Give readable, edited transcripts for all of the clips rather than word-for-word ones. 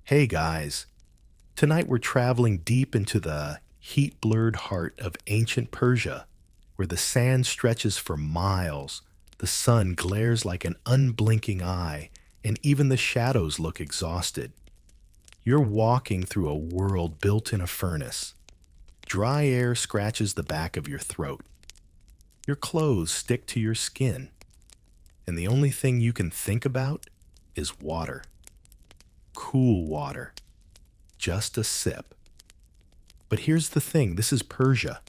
Hey guys, tonight we're traveling deep into the heat-blurred heart of ancient Persia, where the sand stretches for miles, the sun glares like an unblinking eye, and even the shadows look exhausted. You're walking through a world built in a furnace. Dry air scratches the back of your throat. Your clothes stick to your skin, and the only thing you can think about is water. Cool water. Just a sip. But here's the thing, this is Persia,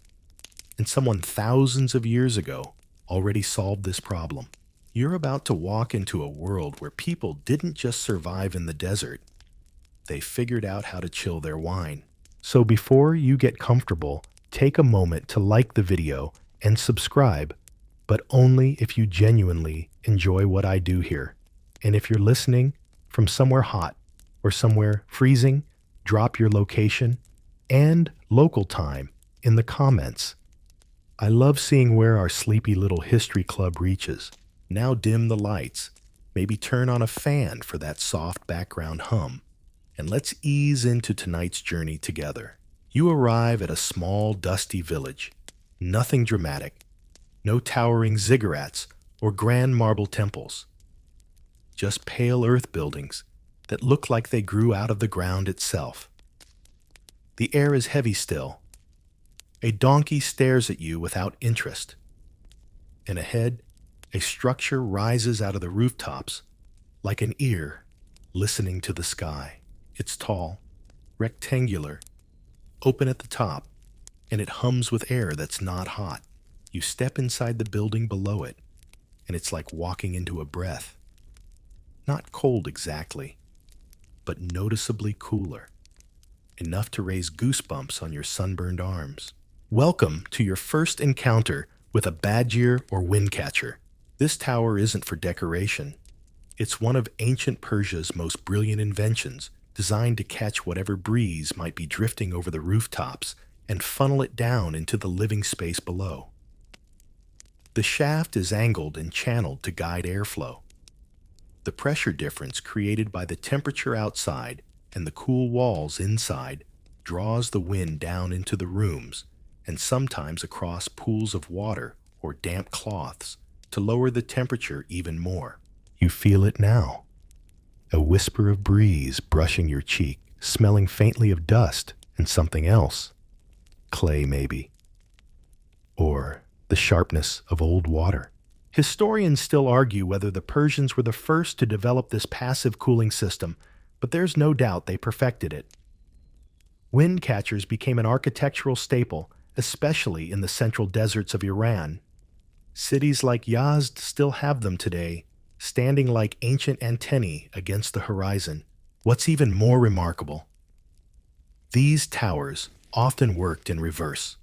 and someone thousands of years ago already solved this problem. You're about to walk into a world where people didn't just survive in the desert, they figured out how to chill their wine. So before you get comfortable, take a moment to like the video and subscribe, but only if you genuinely enjoy what I do here. And if you're listening from somewhere hot or somewhere freezing, drop your location and local time in the comments. I love seeing where our sleepy little history club reaches. Now dim the lights, maybe turn on a fan for that soft background hum, and let's ease into tonight's journey together. You arrive at a small, dusty village. Nothing dramatic. No towering ziggurats or grand marble temples. Just pale earth buildings that look like they grew out of the ground itself. The air is heavy still. A donkey stares at you without interest. And ahead, a structure rises out of the rooftops like an ear listening to the sky. It's tall, rectangular, open at the top, and it hums with air that's not hot. You step inside the building below it, and it's like walking into a breath. Not cold exactly, but noticeably cooler. Enough to raise goosebumps on your sunburned arms. Welcome to your first encounter with a badger or windcatcher. This tower isn't for decoration. It's one of ancient Persia's most brilliant inventions, designed to catch whatever breeze might be drifting over the rooftops and funnel it down into the living space below. The shaft is angled and channeled to guide airflow. The pressure difference created by the temperature outside and the cool walls inside draws the wind down into the rooms and sometimes across pools of water or damp cloths to lower the temperature even more. You feel it now. A whisper of breeze brushing your cheek, smelling faintly of dust and something else. Clay, maybe. Or the sharpness of old water. Historians still argue whether the Persians were the first to develop this passive cooling system, but there's no doubt they perfected it. Windcatchers became an architectural staple, especially in the central deserts of Iran. Cities like Yazd still have them today, standing like ancient antennae against the horizon. What's even more remarkable, these towers often worked in reverse.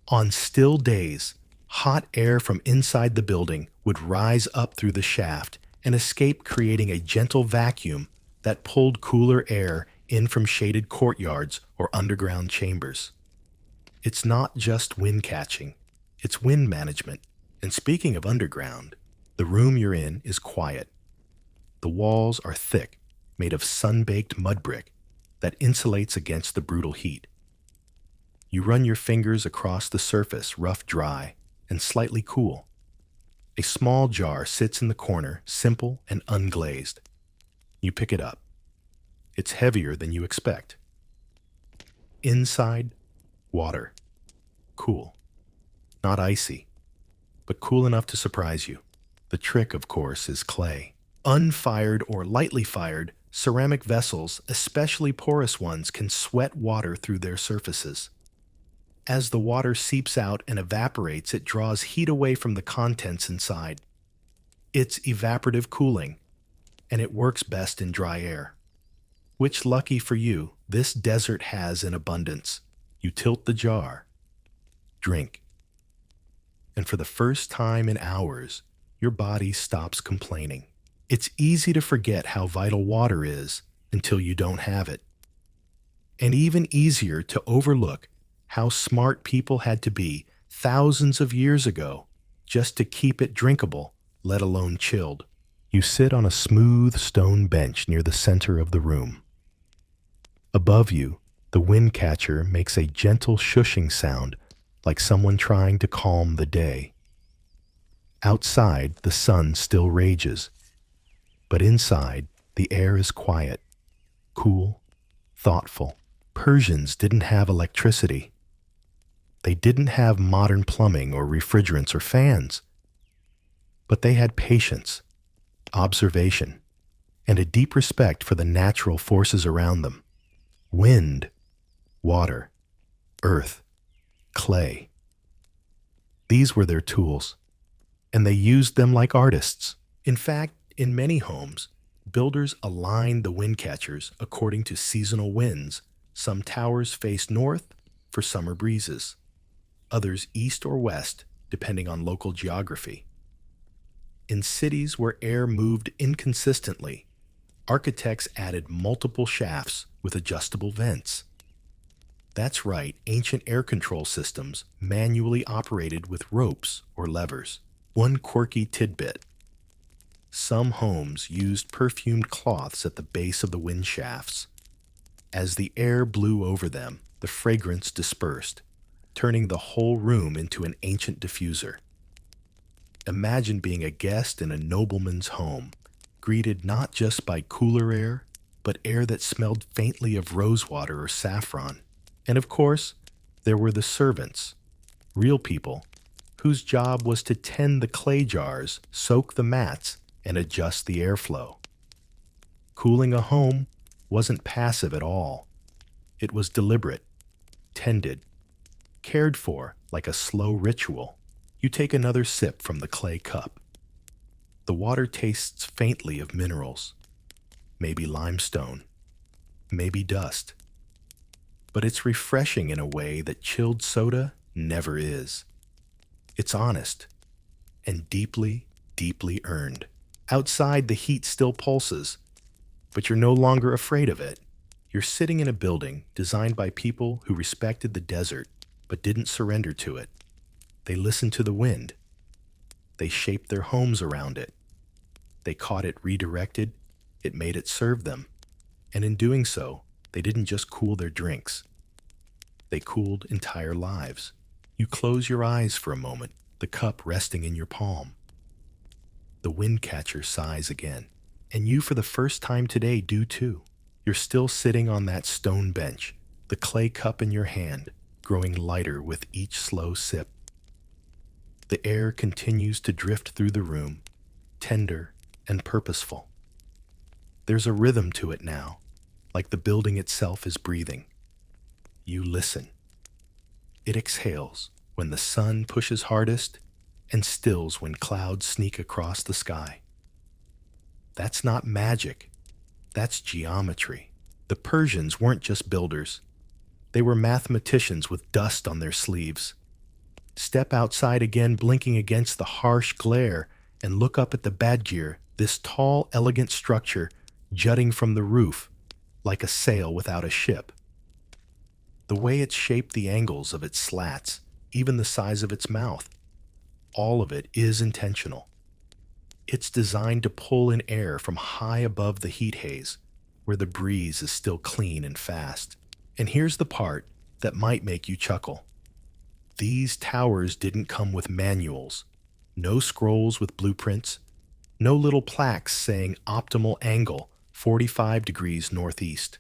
On still days, hot air from inside the building would rise up through the shaft and escape, creating a gentle vacuum that pulled cooler air in from shaded courtyards or underground chambers. It's not just wind catching, it's wind management. And speaking of underground, the room you're in is quiet. The walls are thick, made of sun-baked mud brick that insulates against the brutal heat. You run your fingers across the surface, rough, dry, and slightly cool. A small jar sits in the corner, simple and unglazed. You pick it up. It's heavier than you expect. Inside, water. Cool. Not icy, but cool enough to surprise you. The trick, of course, is clay. Unfired or lightly fired, ceramic vessels, especially porous ones, can sweat water through their surfaces. As the water seeps out and evaporates, it draws heat away from the contents inside. It's evaporative cooling, and it works best in dry air. Which, lucky for you, this desert has in abundance. You tilt the jar, drink, and for the first time in hours, your body stops complaining. It's easy to forget how vital water is until you don't have it. And even easier to overlook how smart people had to be thousands of years ago just to keep it drinkable, let alone chilled. You sit on a smooth stone bench near the center of the room. Above you, the windcatcher makes a gentle shushing sound like someone trying to calm the day. Outside, the sun still rages, but inside, the air is quiet, cool, thoughtful. Persians didn't have electricity. They didn't have modern plumbing or refrigerants or fans, but they had patience, observation, and a deep respect for the natural forces around them. Wind, water, earth, clay. These were their tools, and they used them like artists. In fact, in many homes, builders aligned the windcatchers according to seasonal winds. Some towers faced north for summer breezes, others east or west, depending on local geography. In cities where air moved inconsistently, architects added multiple shafts with adjustable vents. That's right, ancient air control systems manually operated with ropes or levers. One quirky tidbit: some homes used perfumed cloths at the base of the wind shafts. As the air blew over them, the fragrance dispersed, turning the whole room into an ancient diffuser. Imagine being a guest in a nobleman's home, greeted not just by cooler air, but air that smelled faintly of rosewater or saffron. And of course, there were the servants, real people, whose job was to tend the clay jars, soak the mats, and adjust the airflow. Cooling a home wasn't passive at all. It was deliberate, tended, cared for like a slow ritual. You take another sip from the clay cup. The water tastes faintly of minerals, maybe limestone, maybe dust. But it's refreshing in a way that chilled soda never is. It's honest and deeply, deeply earned. Outside, the heat still pulses, but you're no longer afraid of it. You're sitting in a building designed by people who respected the desert but didn't surrender to it. They listened to the wind. They shaped their homes around it. They caught it redirected. It made it serve them. And in doing so, they didn't just cool their drinks. They cooled entire lives. You close your eyes for a moment, the cup resting in your palm. The windcatcher sighs again, and you for the first time today do too. You're still sitting on that stone bench, the clay cup in your hand, growing lighter with each slow sip. The air continues to drift through the room, tender and purposeful. There's a rhythm to it now, like the building itself is breathing. You listen. It exhales when the sun pushes hardest and stills when clouds sneak across the sky. That's not magic. That's geometry. The Persians weren't just builders. They were mathematicians with dust on their sleeves. Step outside again, blinking against the harsh glare, and look up at the badgir, this tall, elegant structure jutting from the roof, like a sail without a ship. The way it's shaped, the angles of its slats, even the size of its mouth, all of it is intentional. It's designed to pull in air from high above the heat haze, where the breeze is still clean and fast. And here's the part that might make you chuckle. These towers didn't come with manuals, no scrolls with blueprints, no little plaques saying optimal angle 45 degrees northeast.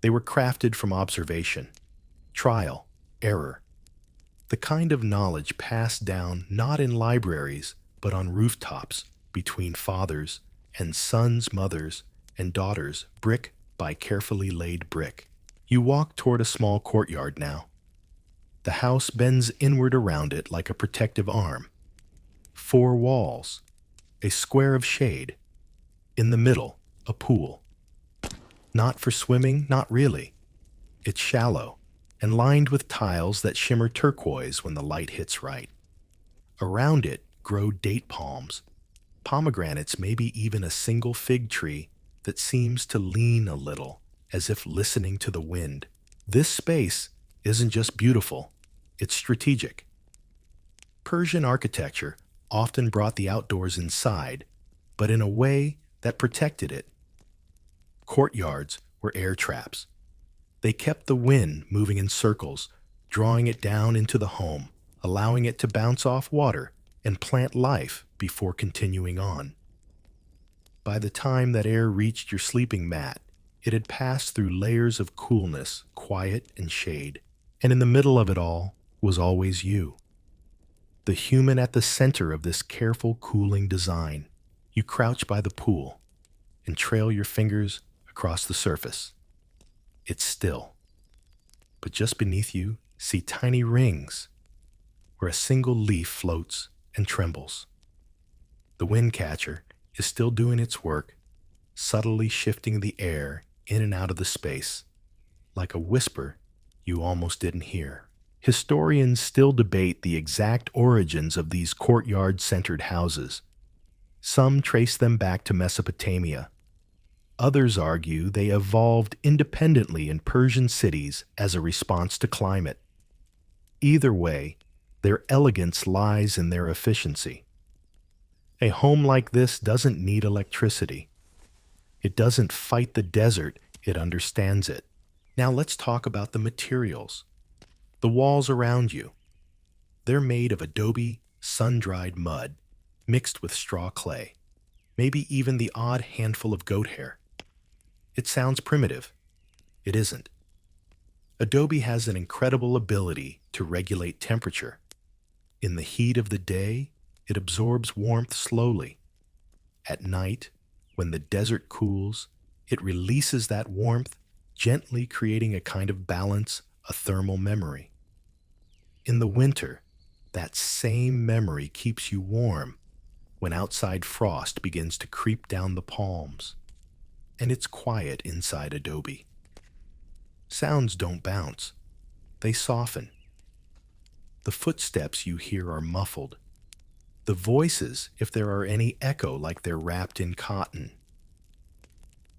They were crafted from observation, trial, error, the kind of knowledge passed down not in libraries, but on rooftops between fathers and sons, mothers, and daughters, brick by carefully laid brick. You walk toward a small courtyard now. The house bends inward around it like a protective arm. 4 walls, a square of shade. In the middle, a pool. Not for swimming, not really. It's shallow and lined with tiles that shimmer turquoise when the light hits right. Around it grow date palms, pomegranates, maybe even a single fig tree that seems to lean a little, as if listening to the wind. This space isn't just beautiful, it's strategic. Persian architecture often brought the outdoors inside, but in a way that protected it. Courtyards were air traps. They kept the wind moving in circles, drawing it down into the home, allowing it to bounce off water and plant life before continuing on. By the time that air reached your sleeping mat, it had passed through layers of coolness, quiet, and shade, and in the middle of it all was always you. The human at the center of this careful cooling design. You crouch by the pool and trail your fingers across the surface. It's still. But just beneath you, see tiny rings where a single leaf floats and trembles. The windcatcher is still doing its work, subtly shifting the air in and out of the space, like a whisper you almost didn't hear. Historians still debate the exact origins of these courtyard-centered houses. Some trace them back to Mesopotamia. Others argue they evolved independently in Persian cities as a response to climate. Either way, their elegance lies in their efficiency. A home like this doesn't need electricity. It doesn't fight the desert, it understands it. Now let's talk about the materials. The walls around you. They're made of adobe, sun-dried mud, mixed with straw clay, maybe even the odd handful of goat hair. It sounds primitive. It isn't. Adobe has an incredible ability to regulate temperature. In the heat of the day, it absorbs warmth slowly. At night, when the desert cools, it releases that warmth, gently creating a kind of balance, a thermal memory. In the winter, that same memory keeps you warm when outside frost begins to creep down the palms. And it's quiet inside Adobe. Sounds don't bounce. They soften. The footsteps you hear are muffled. The voices, if there are any, echo like they're wrapped in cotton.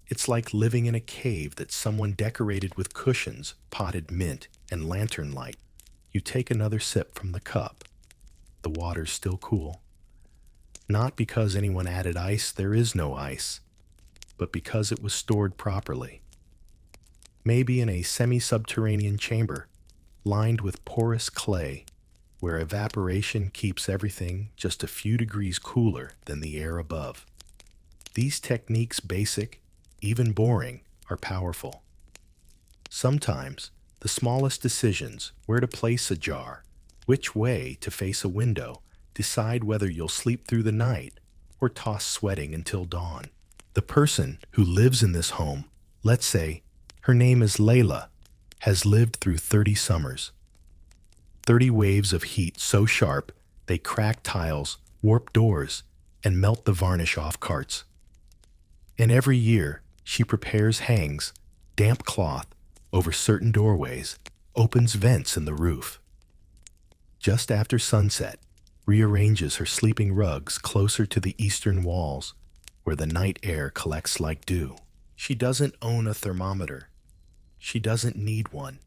It's like living in a cave that someone decorated with cushions, potted mint, and lantern light. You take another sip from the cup. The water's still cool. Not because anyone added ice, there is no ice, but because it was stored properly. Maybe in a semi-subterranean chamber, lined with porous clay, where evaporation keeps everything just a few degrees cooler than the air above. These techniques, basic, even boring, are powerful. Sometimes, the smallest decisions, where to place a jar, which way to face a window, decide whether you'll sleep through the night or toss sweating until dawn. The person who lives in this home, let's say her name is Layla, has lived through 30 summers. 30 waves of heat so sharp they crack tiles, warp doors, and melt the varnish off carts. And every year, she prepares hangs, damp cloth, over certain doorways, opens vents in the roof. Just after sunset, rearranges her sleeping rugs closer to the eastern walls, where the night air collects like dew. She doesn't own a thermometer. She doesn't need one.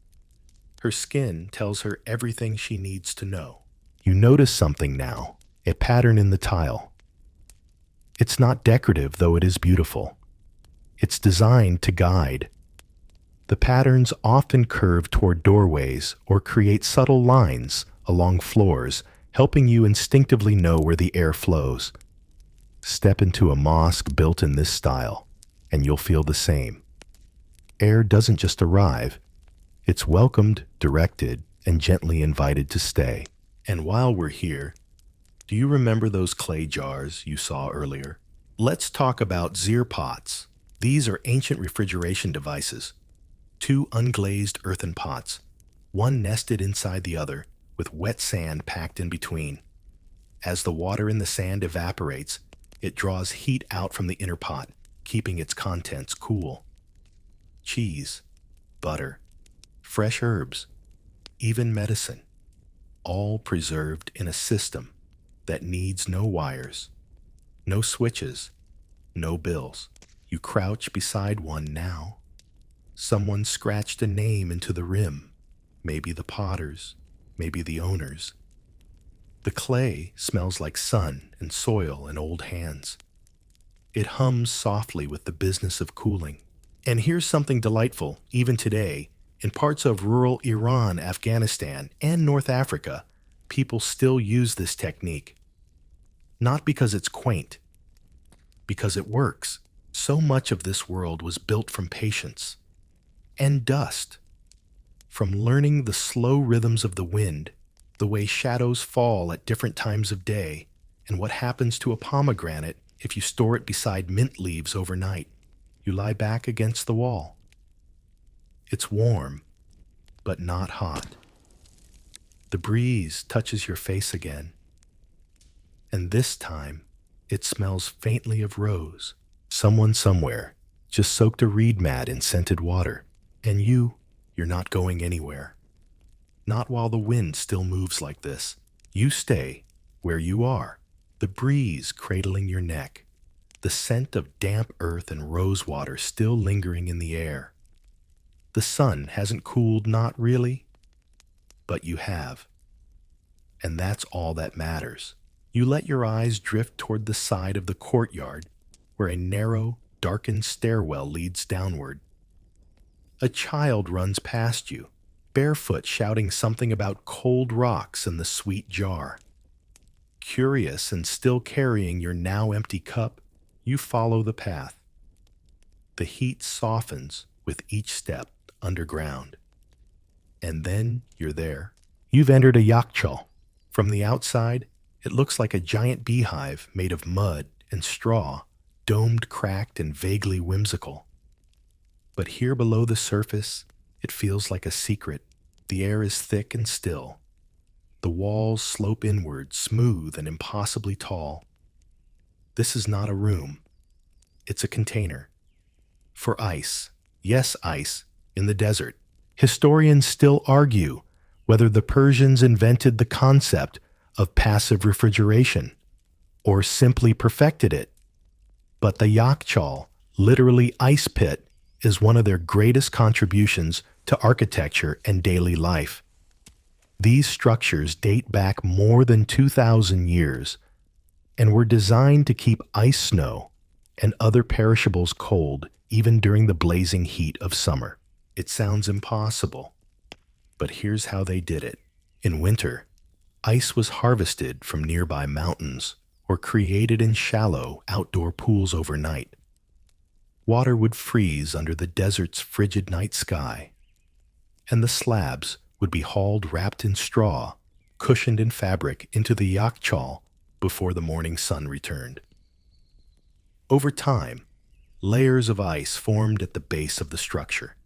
Her skin tells her everything she needs to know. You notice something now, a pattern in the tile. It's not decorative, though it is beautiful. It's designed to guide. The patterns often curve toward doorways or create subtle lines along floors, helping you instinctively know where the air flows. Step into a mosque built in this style, and you'll feel the same. Air doesn't just arrive. It's welcomed, directed, and gently invited to stay. And while we're here, do you remember those clay jars you saw earlier? Let's talk about zir pots. These are ancient refrigeration devices. 2 unglazed earthen pots, one nested inside the other, with wet sand packed in between. As the water in the sand evaporates, it draws heat out from the inner pot, keeping its contents cool. Cheese, butter, fresh herbs, even medicine, all preserved in a system that needs no wires, no switches, no bills. You crouch beside one now. Someone scratched a name into the rim, maybe the potter's, maybe the owner's. The clay smells like sun and soil and old hands. It hums softly with the business of cooling. And here's something delightful, even today, in parts of rural Iran, Afghanistan, and North Africa, people still use this technique. Not because it's quaint, because it works. So much of this world was built from patience and dust, from learning the slow rhythms of the wind, the way shadows fall at different times of day, and what happens to a pomegranate if you store it beside mint leaves overnight. You lie back against the wall. It's warm, but not hot. The breeze touches your face again, and this time it smells faintly of rose. Someone somewhere just soaked a reed mat in scented water, and you're not going anywhere. Not while the wind still moves like this. You stay where you are, the breeze cradling your neck, the scent of damp earth and rose water still lingering in the air. The sun hasn't cooled, not really, but you have. And that's all that matters. You let your eyes drift toward the side of the courtyard where a narrow, darkened stairwell leads downward. A child runs past you, barefoot, shouting something about cold rocks in the sweet jar. Curious and still carrying your now empty cup, you follow the path. The heat softens with each step underground. And then you're there. You've entered a yakchal. From the outside, it looks like a giant beehive made of mud and straw, domed, cracked, and vaguely whimsical. But here below the surface, it feels like a secret. The air is thick and still. The walls slope inward, smooth and impossibly tall. This is not a room. It's a container. For ice. Yes, ice. In the desert. Historians still argue whether the Persians invented the concept of passive refrigeration or simply perfected it. But the yakchal, literally ice pit, is one of their greatest contributions to architecture and daily life. These structures date back more than 2,000 years and were designed to keep ice snow and other perishables cold even during the blazing heat of summer. It sounds impossible, but here's how they did it. In winter, ice was harvested from nearby mountains or created in shallow outdoor pools overnight. Water would freeze under the desert's frigid night sky, and the slabs would be hauled wrapped in straw, cushioned in fabric, into the yakchal before the morning sun returned. Over time, layers of ice formed at the base of the structure.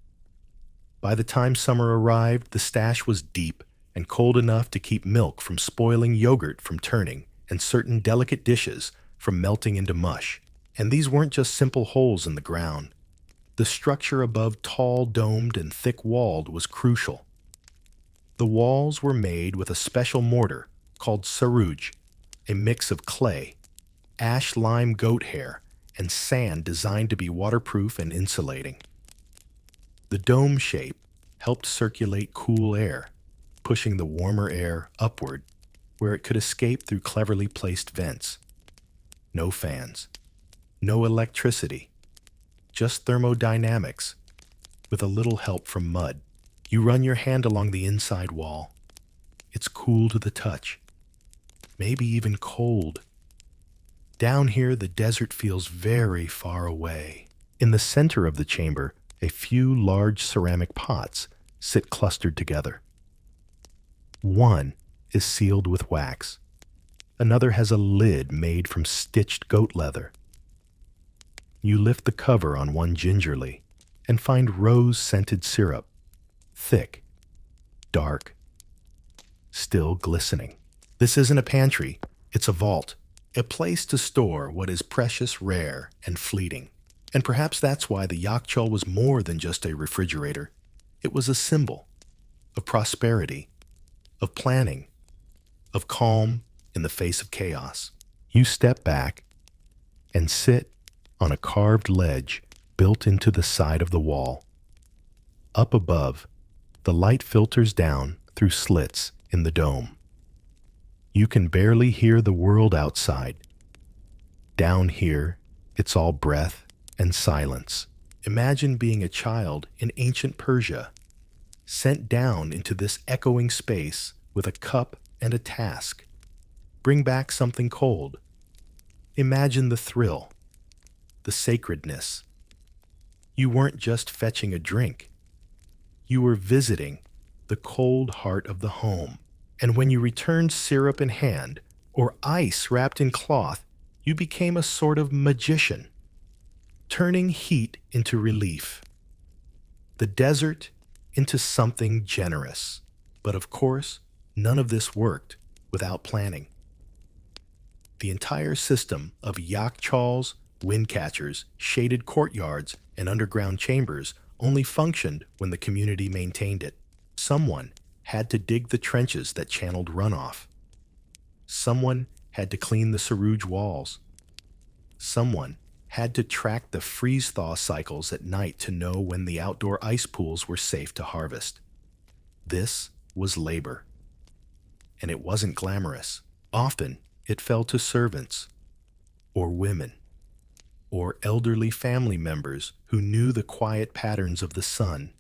By the time summer arrived, the stash was deep and cold enough to keep milk from spoiling, yogurt from turning, and certain delicate dishes from melting into mush. And these weren't just simple holes in the ground. The structure above, tall, domed, and thick-walled, was crucial. The walls were made with a special mortar called saruj, a mix of clay, ash lime goat hair, and sand designed to be waterproof and insulating. The dome shape helped circulate cool air, pushing the warmer air upward where it could escape through cleverly placed vents. No fans. No electricity, just thermodynamics, with a little help from mud. You run your hand along the inside wall. It's cool to the touch, maybe even cold. Down here, the desert feels very far away. In the center of the chamber, a few large ceramic pots sit clustered together. One is sealed with wax. Another has a lid made from stitched goat leather. You lift the cover on one gingerly and find rose-scented syrup, thick, dark, still glistening. This isn't a pantry, it's a vault, a place to store what is precious, rare, and fleeting. And perhaps that's why the yakchal was more than just a refrigerator. It was a symbol of prosperity, of planning, of calm in the face of chaos. You step back and sit on a carved ledge built into the side of the wall. Up above, the light filters down through slits in the dome. You can barely hear the world outside. Down here, It's all breath and silence. Imagine being a child in ancient Persia, sent down into this echoing space with a cup and a task. Bring back something cold. Imagine the thrill, the sacredness. You weren't just fetching a drink. You were visiting the cold heart of the home. And when you returned syrup in hand or ice wrapped in cloth, you became a sort of magician, turning heat into relief, the desert into something generous. But of course, none of this worked without planning. The entire system of yakchals, windcatchers, shaded courtyards, and underground chambers only functioned when the community maintained it. Someone had to dig the trenches that channeled runoff. Someone had to clean the saruj walls. Someone had to track the freeze-thaw cycles at night to know when the outdoor ice pools were safe to harvest. This was labor. And it wasn't glamorous. Often, it fell to servants, or women, or elderly family members who knew the quiet patterns of the sun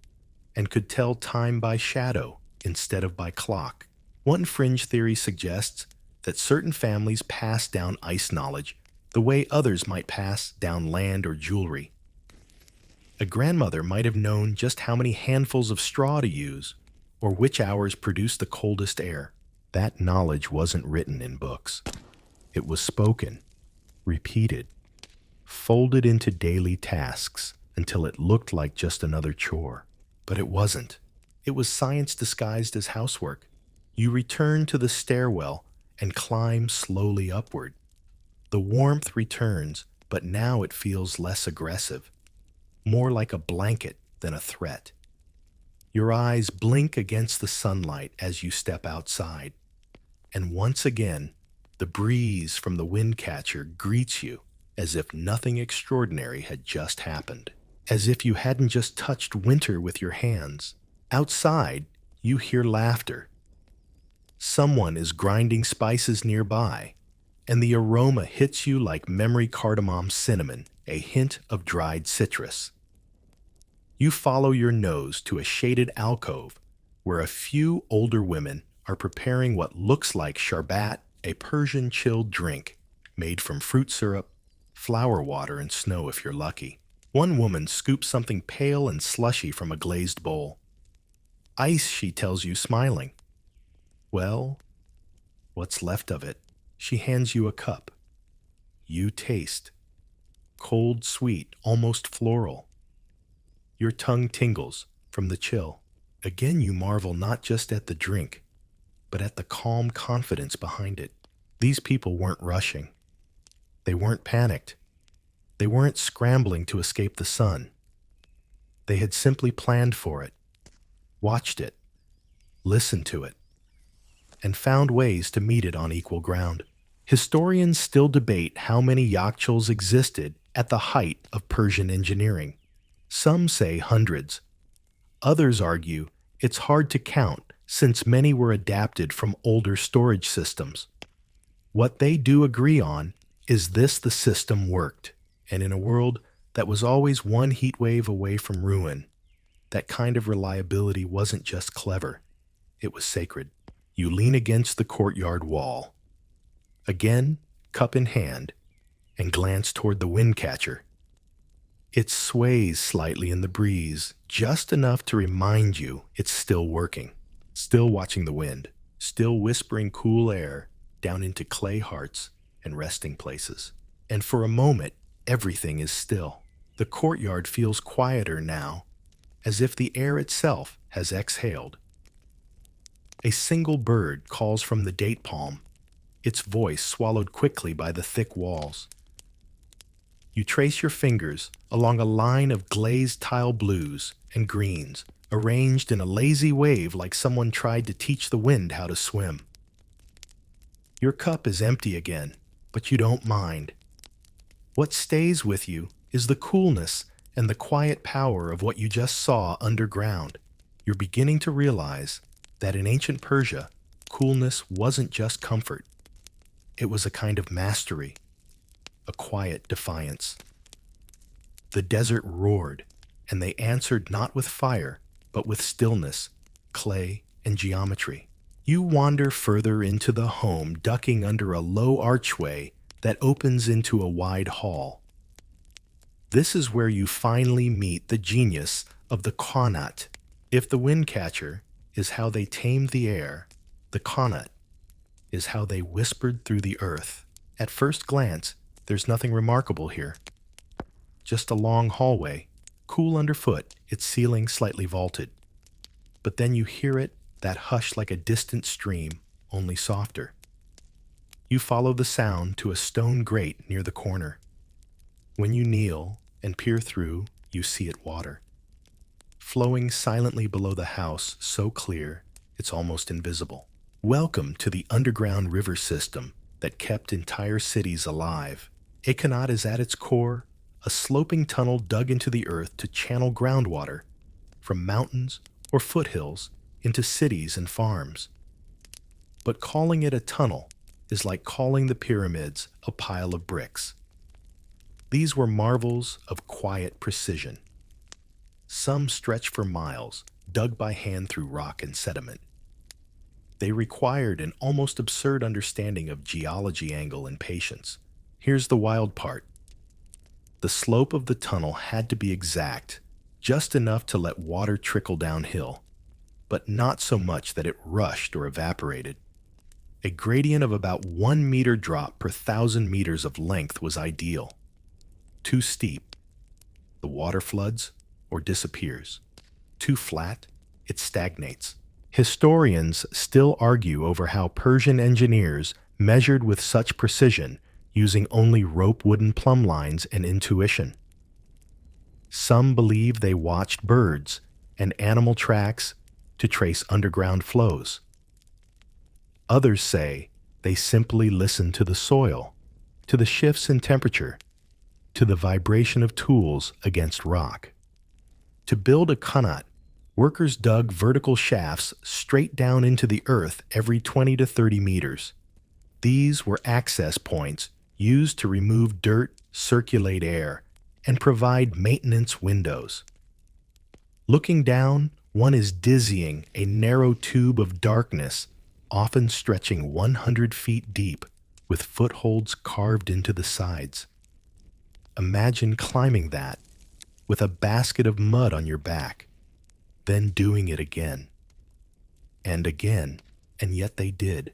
and could tell time by shadow instead of by clock. One fringe theory suggests that certain families pass down ice knowledge the way others might pass down land or jewelry. A grandmother might have known just how many handfuls of straw to use, or which hours produce the coldest air. That knowledge wasn't written in books. It was spoken, repeated, folded into daily tasks until it looked like just another chore. But it wasn't. It was science disguised as housework. You return to the stairwell and climb slowly upward. The warmth returns, but now it feels less aggressive, more like a blanket than a threat. Your eyes blink against the sunlight as you step outside, and once again, the breeze from the windcatcher greets you as if nothing extraordinary had just happened, as if you hadn't just touched winter with your hands. Outside, you hear laughter. Someone is grinding spices nearby, and the aroma hits you like memory cardamom cinnamon, a hint of dried citrus. You follow your nose to a shaded alcove where a few older women are preparing what looks like sharbat, a Persian chilled drink made from fruit syrup, flower water, and snow if you're lucky. One woman scoops something pale and slushy from a glazed bowl. Ice, she tells you, smiling. Well, what's left of it? She hands you a cup. You taste. Cold, sweet, almost floral. Your tongue tingles from the chill. Again, you marvel not just at the drink, but at the calm confidence behind it. These people weren't rushing. They weren't panicked. They weren't scrambling to escape the sun. They had simply planned for it, watched it, listened to it, and found ways to meet it on equal ground. Historians still debate how many yakchals existed at the height of Persian engineering. Some say hundreds. Others argue it's hard to count since many were adapted from older storage systems. What they do agree on is the system worked, and in a world that was always one heat wave away from ruin, that kind of reliability wasn't just clever, it was sacred. You lean against the courtyard wall. Again, cup in hand, and glance toward the windcatcher. It sways slightly in the breeze, just enough to remind you it's still working, still watching the wind, still whispering cool air down into clay hearts and resting places. And for a moment, everything is still. The courtyard feels quieter now, as if the air itself has exhaled. A single bird calls from the date palm, its voice swallowed quickly by the thick walls. You trace your fingers along a line of glazed tile blues and greens, arranged in a lazy wave like someone tried to teach the wind how to swim. Your cup is empty again, but you don't mind. What stays with you is the coolness and the quiet power of what you just saw underground. You're beginning to realize that in ancient Persia, coolness wasn't just comfort. It was a kind of mastery. a quiet defiance. The desert roared, and they answered not with fire, but with stillness, clay, and geometry. You wander further into the home, ducking under a low archway that opens into a wide hall. This is where you finally meet the genius of the Qanat. If the windcatcher is how they tamed the air, the Qanat is how they whispered through the earth. At first glance, there's nothing remarkable here. Just a long hallway, cool underfoot, its ceiling slightly vaulted. But then you hear it, that hush like a distant stream, only softer. You follow the sound to a stone grate near the corner. When you kneel and peer through, you see it water, flowing silently below the house, so clear it's almost invisible. Welcome to the underground river system that kept entire cities alive. A Qanat is at its core, a sloping tunnel dug into the earth to channel groundwater from mountains or foothills into cities and farms. But calling it a tunnel is like calling the pyramids a pile of bricks. These were marvels of quiet precision. Some stretch for miles, dug by hand through rock and sediment. They required an almost absurd understanding of geology, angle, and patience. Here's the wild part. The slope of the tunnel had to be exact, just enough to let water trickle downhill, but not so much that it rushed or evaporated. A gradient of about 1 meter drop per 1,000 meters of length was ideal. Too steep, the water floods or disappears. Too flat, it stagnates. Historians still argue over how Persian engineers measured with such precision, using only rope wooden plumb lines and intuition. Some believe they watched birds and animal tracks to trace underground flows. Others say they simply listened to the soil, to the shifts in temperature, to the vibration of tools against rock. To build a qanat, workers dug vertical shafts straight down into the earth every 20 to 30 meters. These were access points used to remove dirt, circulate air, and provide maintenance windows. Looking down, one is dizzying, a narrow tube of darkness, often stretching 100 feet deep, with footholds carved into the sides. Imagine climbing that, with a basket of mud on your back, then doing it again. And again, and yet they did.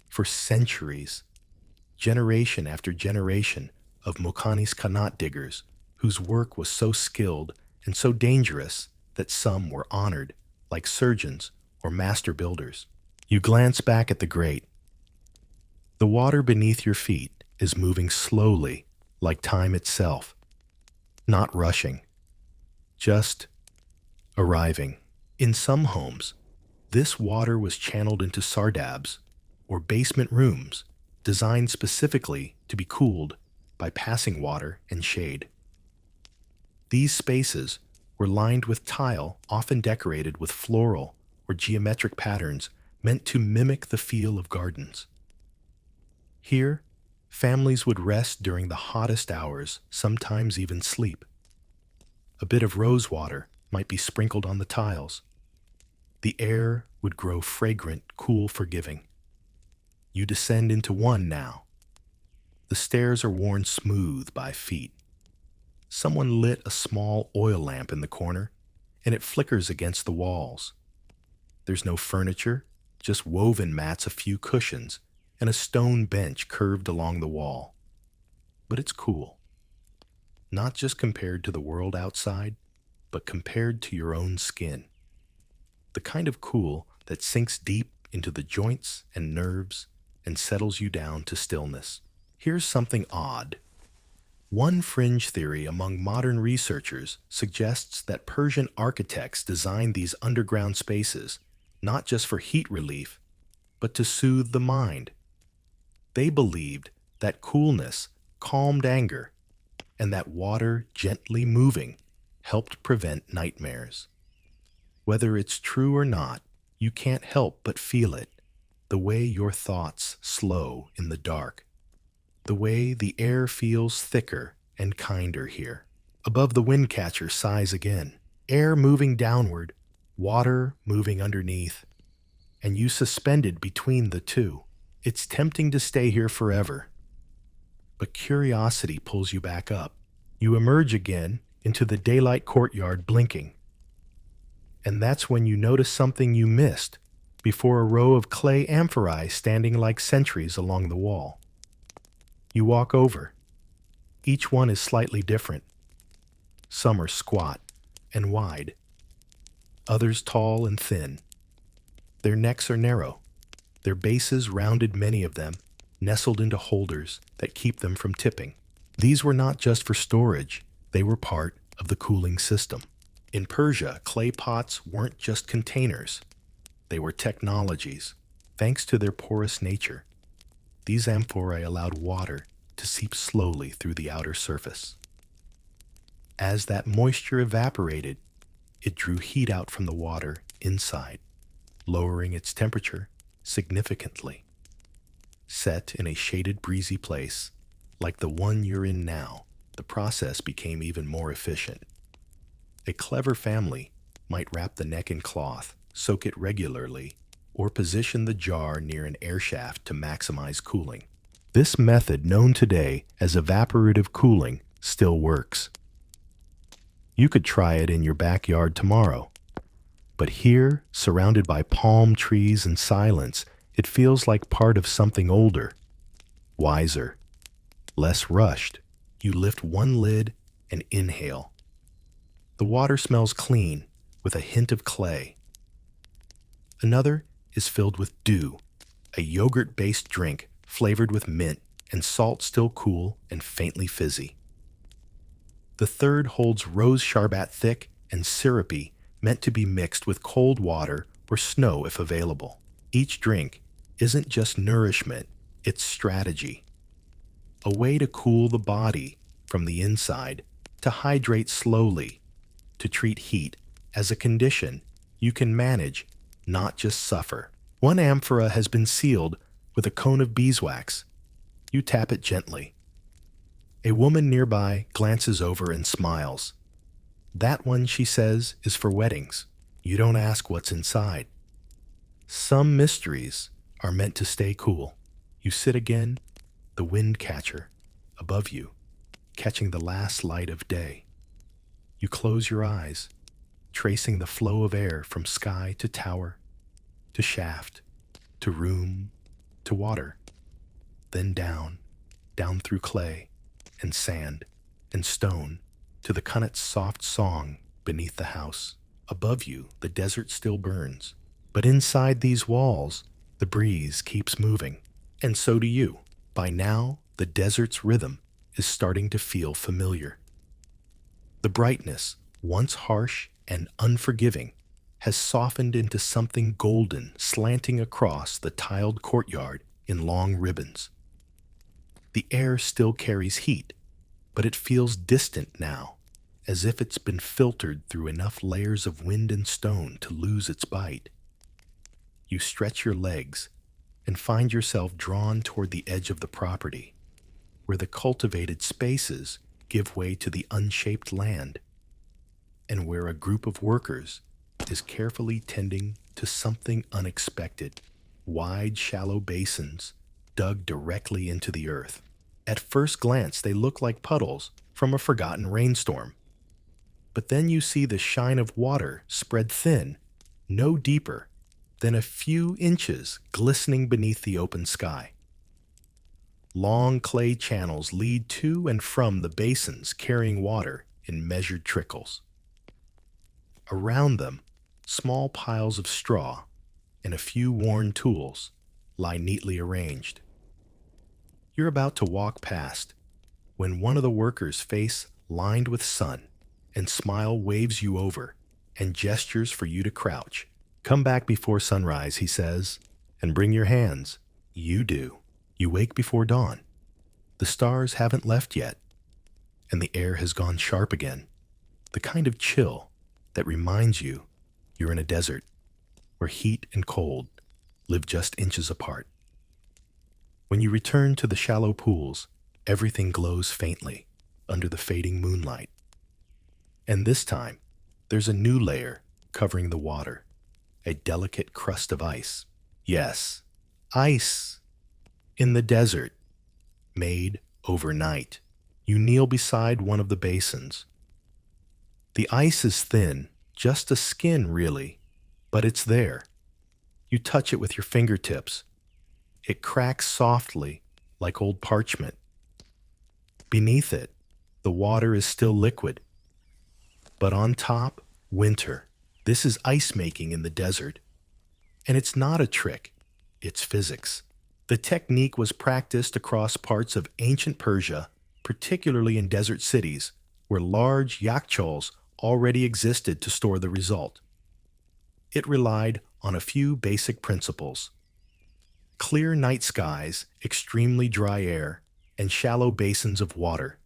For centuries, generation after generation of Mukhani's Qanat diggers, whose work was so skilled and so dangerous that some were honored, like surgeons or master builders. You glance back at the grate. The water beneath your feet is moving slowly, like time itself, not rushing, just arriving. In some homes, this water was channeled into sardabs, or basement rooms, designed specifically to be cooled by passing water and shade. These spaces were lined with tile, often decorated with floral or geometric patterns meant to mimic the feel of gardens. Here, families would rest during the hottest hours, sometimes even sleep. A bit of rose water might be sprinkled on the tiles. The air would grow fragrant, cool, forgiving. You descend into one now. The stairs are worn smooth by feet. Someone lit a small oil lamp in the corner, and it flickers against the walls. There's no furniture, just woven mats, a few cushions, and a stone bench curved along the wall. But it's cool. Not just compared to the world outside, but compared to your own skin. The kind of cool that sinks deep into the joints and nerves and settles you down to stillness. Here's something odd. One fringe theory among modern researchers suggests that Persian architects designed these underground spaces not just for heat relief, but to soothe the mind. They believed that coolness calmed anger, and that water gently moving helped prevent nightmares. Whether it's true or not, you can't help but feel it, the way your thoughts slow in the dark. The way the air feels thicker and kinder here. Above the windcatcher sighs again. Air moving downward, water moving underneath, and you suspended between the two. It's tempting to stay here forever, but curiosity pulls you back up. You emerge again into the daylight courtyard blinking, and that's when you notice something you missed before a row of clay amphorae standing like sentries along the wall. You walk over. Each one is slightly different. Some are squat and wide, others tall and thin. Their necks are narrow, their bases rounded, many of them nestled into holders that keep them from tipping. These were not just for storage, they were part of the cooling system. In Persia, clay pots weren't just containers, they were technologies. Thanks to their porous nature, these amphorae allowed water to seep slowly through the outer surface. As that moisture evaporated, it drew heat out from the water inside, lowering its temperature significantly. Set in a shaded, breezy place like the one you're in now, the process became even more efficient. A clever family might wrap the neck in cloth, soak it regularly, or position the jar near an air shaft to maximize cooling. This method, known today as evaporative cooling, still works. You could try it in your backyard tomorrow. But here, surrounded by palm trees and silence, it feels like part of something older, wiser, less rushed. You lift one lid and inhale. The water smells clean, with a hint of clay. Another is filled with dew, a yogurt-based drink flavored with mint and salt, still cool and faintly fizzy. The third holds rose sherbet, thick and syrupy, meant to be mixed with cold water or snow if available. Each drink isn't just nourishment, it's strategy. A way to cool the body from the inside, to hydrate slowly, to treat heat as a condition you can manage, not just suffer. One amphora has been sealed with a cone of beeswax. You tap it gently. A woman nearby glances over and smiles. That one, she says, is for weddings. You don't ask what's inside. Some mysteries are meant to stay cool. You sit again, the wind catcher above you, catching the last light of day. You close your eyes, tracing the flow of air from sky to tower, to shaft, to room, to water, then down through clay and sand and stone to the Qanat's soft song beneath the house. Above you, the desert still burns, but inside these walls, the breeze keeps moving, and so do you. By now, the desert's rhythm is starting to feel familiar. The brightness, once harsh and unforgiving, has softened into something golden, slanting across the tiled courtyard in long ribbons. The air still carries heat, but it feels distant now, as if it's been filtered through enough layers of wind and stone to lose its bite. You stretch your legs and find yourself drawn toward the edge of the property, where the cultivated spaces give way to the unshaped land, and where a group of workers is carefully tending to something unexpected. Wide, shallow basins dug directly into the earth. At first glance, they look like puddles from a forgotten rainstorm. But then you see the shine of water spread thin, no deeper than a few inches, glistening beneath the open sky. Long clay channels lead to and from the basins, carrying water in measured trickles. Around them, small piles of straw and a few worn tools lie neatly arranged. You're about to walk past when one of the workers' face lined with sun and smile waves you over and gestures for you to crouch. Come back before sunrise, he says, and bring your hands. You do. You wake before dawn. The stars haven't left yet, and the air has gone sharp again. The kind of chill that reminds you you're in a desert where heat and cold live just inches apart. When you return to the shallow pools, everything glows faintly under the fading moonlight. And this time, there's a new layer covering the water, a delicate crust of ice. Yes, ice in the desert, made overnight. You kneel beside one of the basins. The ice is thin, just a skin really, but it's there. You touch it with your fingertips. It cracks softly, like old parchment. Beneath it, the water is still liquid. But on top, winter. This is ice making in the desert. And it's not a trick, it's physics. The technique was practiced across parts of ancient Persia, particularly in desert cities, where large yakhchals already existed to store the result. It relied on a few basic principles: clear night skies, extremely dry air, and shallow basins of water,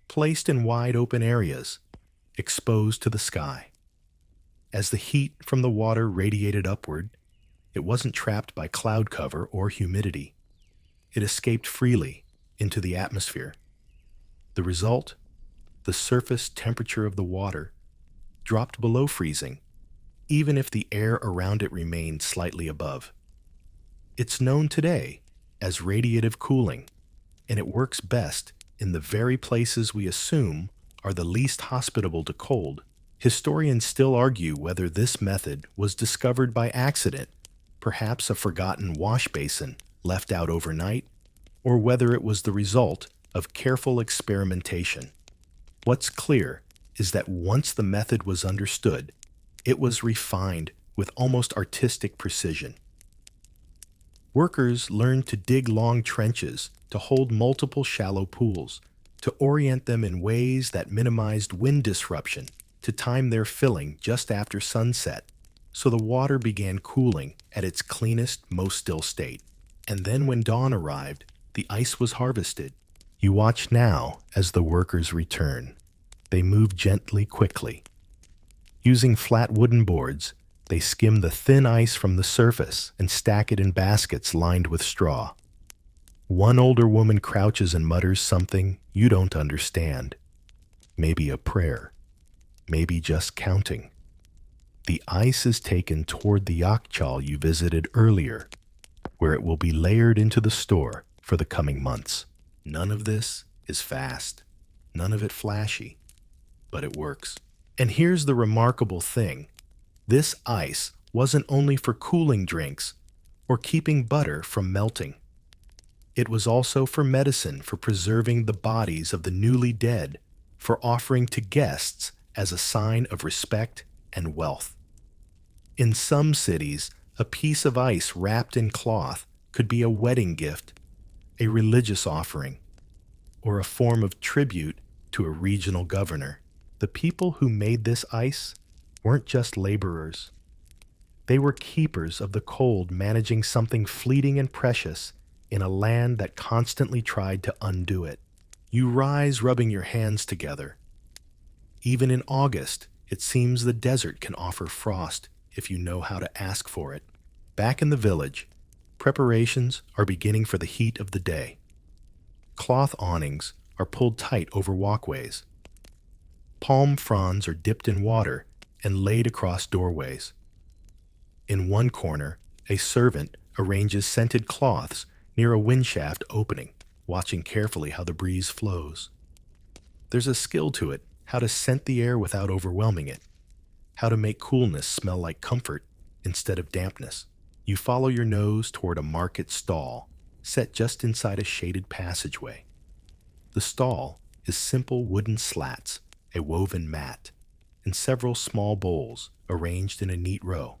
placed in wide open areas, exposed to the sky. As the heat from the water radiated upward, it wasn't trapped by cloud cover or humidity. It escaped freely into the atmosphere. The result? The surface temperature of the water dropped below freezing, even if the air around it remained slightly above. It's known today as radiative cooling, and it works best in the very places we assume are the least hospitable to cold. Historians still argue whether this method was discovered by accident, perhaps a forgotten wash basin left out overnight, or whether it was the result of careful experimentation. What's clear is that once the method was understood, it was refined with almost artistic precision. Workers learned to dig long trenches to hold multiple shallow pools, to orient them in ways that minimized wind disruption, to time their filling just after sunset, so the water began cooling at its cleanest, most still state. And then when dawn arrived, the ice was harvested. You watch now as the workers return. They move gently, quickly. Using flat wooden boards, they skim the thin ice from the surface and stack it in baskets lined with straw. One older woman crouches and mutters something you don't understand. Maybe a prayer. Maybe just counting. The ice is taken toward the yakhchal you visited earlier, where it will be layered into the store for the coming months. None of this is fast, none of it flashy, but it works. And here's the remarkable thing. This ice wasn't only for cooling drinks or keeping butter from melting. It was also for medicine, for preserving the bodies of the newly dead, for offering to guests as a sign of respect and wealth. In some cities, a piece of ice wrapped in cloth could be a wedding gift, a religious offering, or a form of tribute to a regional governor. The people who made this ice weren't just laborers. They were keepers of the cold, managing something fleeting and precious in a land that constantly tried to undo it. You rise rubbing your hands together. Even in August, it seems the desert can offer frost if you know how to ask for it. Back in the village, preparations are beginning for the heat of the day. Cloth awnings are pulled tight over walkways. Palm fronds are dipped in water and laid across doorways. In one corner, a servant arranges scented cloths near a windshaft opening, watching carefully how the breeze flows. There's a skill to it, how to scent the air without overwhelming it, how to make coolness smell like comfort instead of dampness. You follow your nose toward a market stall, set just inside a shaded passageway. The stall is simple wooden slats, a woven mat, and several small bowls arranged in a neat row.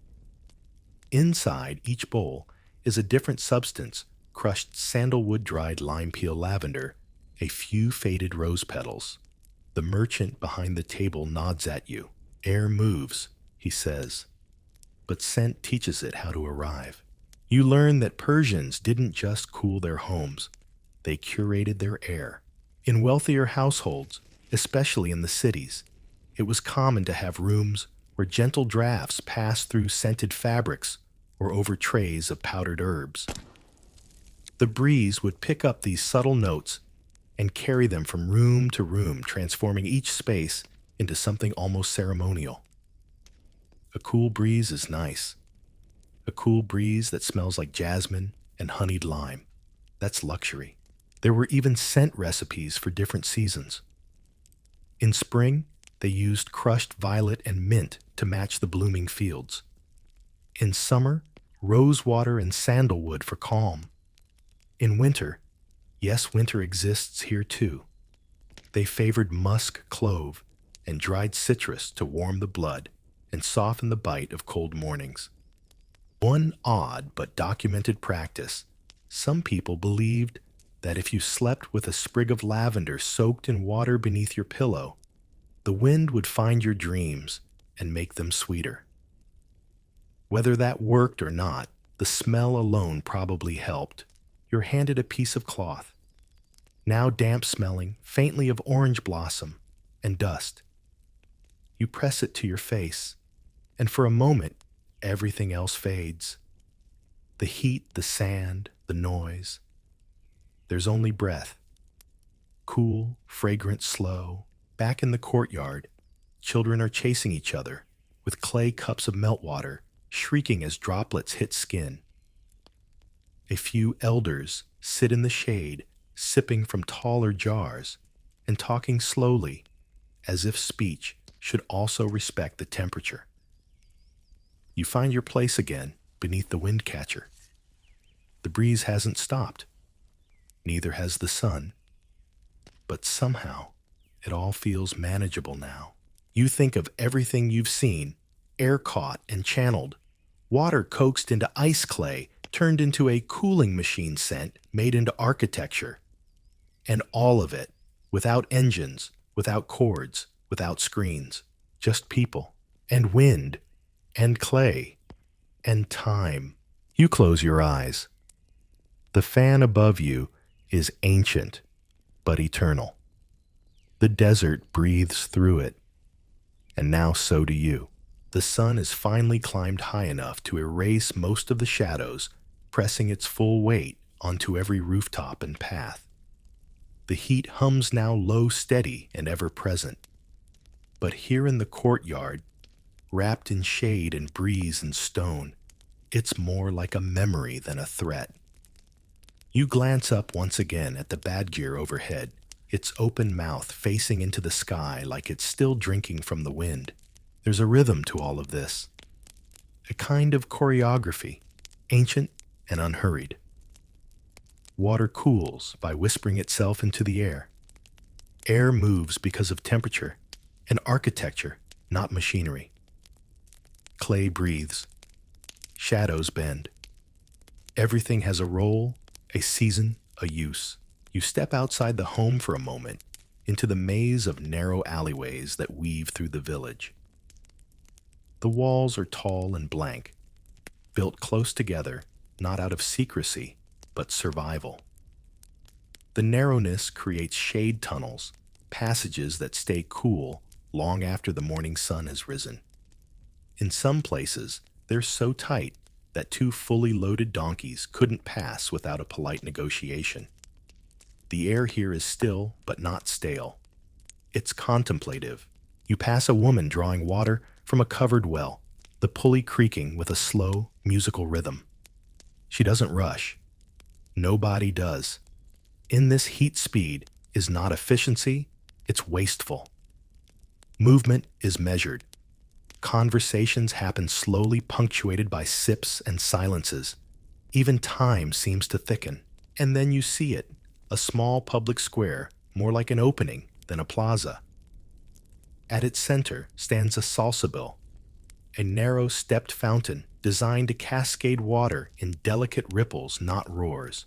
Inside each bowl is a different substance: crushed sandalwood, dried lime peel, lavender, a few faded rose petals. The merchant behind the table nods at you. Air moves, he says, but scent teaches it how to arrive. You learn that Persians didn't just cool their homes, they curated their air. In wealthier households, especially in the cities, it was common to have rooms where gentle drafts passed through scented fabrics or over trays of powdered herbs. The breeze would pick up these subtle notes and carry them from room to room, transforming each space into something almost ceremonial. A cool breeze is nice. A cool breeze that smells like jasmine and honeyed lime. That's luxury. There were even scent recipes for different seasons. In spring, they used crushed violet and mint to match the blooming fields. In summer, rosewater and sandalwood for calm. In winter, yes, winter exists here too. They favored musk clove and dried citrus to warm the blood and soften the bite of cold mornings. One odd but documented practice: some people believed that if you slept with a sprig of lavender soaked in water beneath your pillow, the wind would find your dreams and make them sweeter. Whether that worked or not, the smell alone probably helped. You're handed a piece of cloth, now damp smelling, faintly of orange blossom and dust. You press it to your face, and for a moment, everything else fades. The heat, the sand, the noise. There's only breath. Cool, fragrant, slow. Back in the courtyard, children are chasing each other with clay cups of meltwater, shrieking as droplets hit skin. A few elders sit in the shade, sipping from taller jars and talking slowly, as if speech should also respect the temperature. You find your place again beneath the windcatcher. The breeze hasn't stopped. Neither has the sun. But somehow, it all feels manageable now. You think of everything you've seen, air caught and channeled, water coaxed into ice clay, turned into a cooling machine scent made into architecture. And all of it, without engines, without cords, without screens, just people, and wind, and clay, and time. You close your eyes. The fan above you is ancient, but eternal. The desert breathes through it, and now so do you. The sun has finally climbed high enough to erase most of the shadows, pressing its full weight onto every rooftop and path. The heat hums now low, steady, and ever-present. But here in the courtyard, wrapped in shade and breeze and stone, it's more like a memory than a threat. You glance up once again at the badger overhead, its open mouth facing into the sky like it's still drinking from the wind. There's a rhythm to all of this, a kind of choreography, ancient and unhurried. Water cools by whispering itself into the air. Air moves because of temperature and architecture, not machinery. Clay breathes. Shadows bend. Everything has a role, a season, a use. You step outside the home for a moment, into the maze of narrow alleyways that weave through the village. The walls are tall and blank, built close together, not out of secrecy, but survival. The narrowness creates shade tunnels, passages that stay cool long after the morning sun has risen. In some places, they're so tight that two fully loaded donkeys couldn't pass without a polite negotiation. The air here is still, but not stale. It's contemplative. You pass a woman drawing water from a covered well, the pulley creaking with a slow, musical rhythm. She doesn't rush. Nobody does. In this heat, speed is not efficiency, it's wasteful. Movement is measured. Conversations happen slowly, punctuated by sips and silences. Even time seems to thicken. And then you see it, a small public square, more like an opening than a plaza. At its center stands a salsabil, a narrow stepped fountain designed to cascade water in delicate ripples, not roars.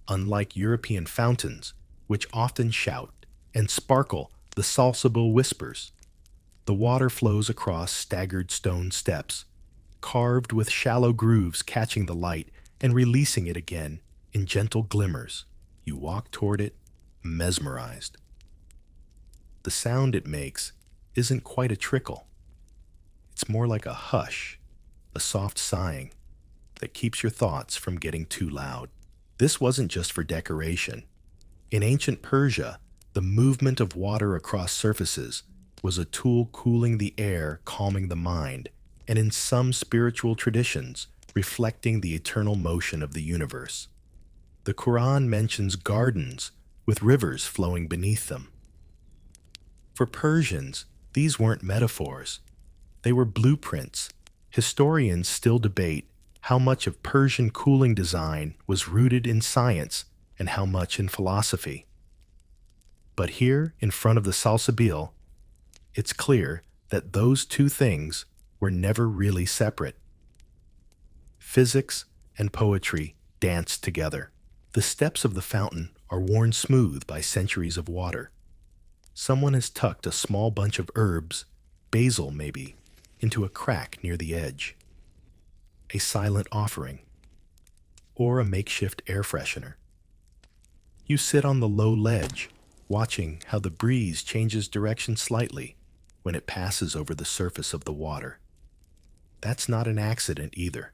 Unlike European fountains, which often shout and sparkle, the salsabil whispers. The water flows across staggered stone steps, carved with shallow grooves catching the light and releasing it again in gentle glimmers. You walk toward it, mesmerized. The sound it makes isn't quite a trickle. It's more like a hush, a soft sighing that keeps your thoughts from getting too loud. This wasn't just for decoration. In ancient Persia, the movement of water across surfaces was a tool cooling the air, calming the mind, and in some spiritual traditions, reflecting the eternal motion of the universe. The Quran mentions gardens with rivers flowing beneath them. For Persians, these weren't metaphors. They were blueprints. Historians still debate how much of Persian cooling design was rooted in science and how much in philosophy. But here, in front of the Salsabil, it's clear that those two things were never really separate. Physics and poetry danced together. The steps of the fountain are worn smooth by centuries of water. Someone has tucked a small bunch of herbs, basil maybe, into a crack near the edge. A silent offering, or a makeshift air freshener. You sit on the low ledge, watching how the breeze changes direction slightly when it passes over the surface of the water. That's not an accident either.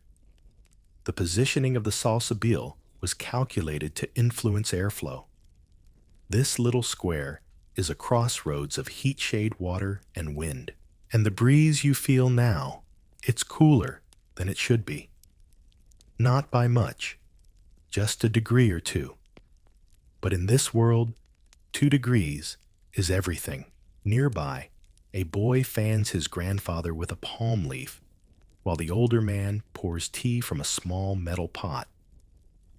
The positioning of the Salsabil was calculated to influence airflow. This little square is a crossroads of heat, shade, water, and wind. And the breeze you feel now, it's cooler than it should be. Not by much, just a degree or two. But in this world, 2 degrees is everything. Nearby, a boy fans his grandfather with a palm leaf, while the older man pours tea from a small metal pot.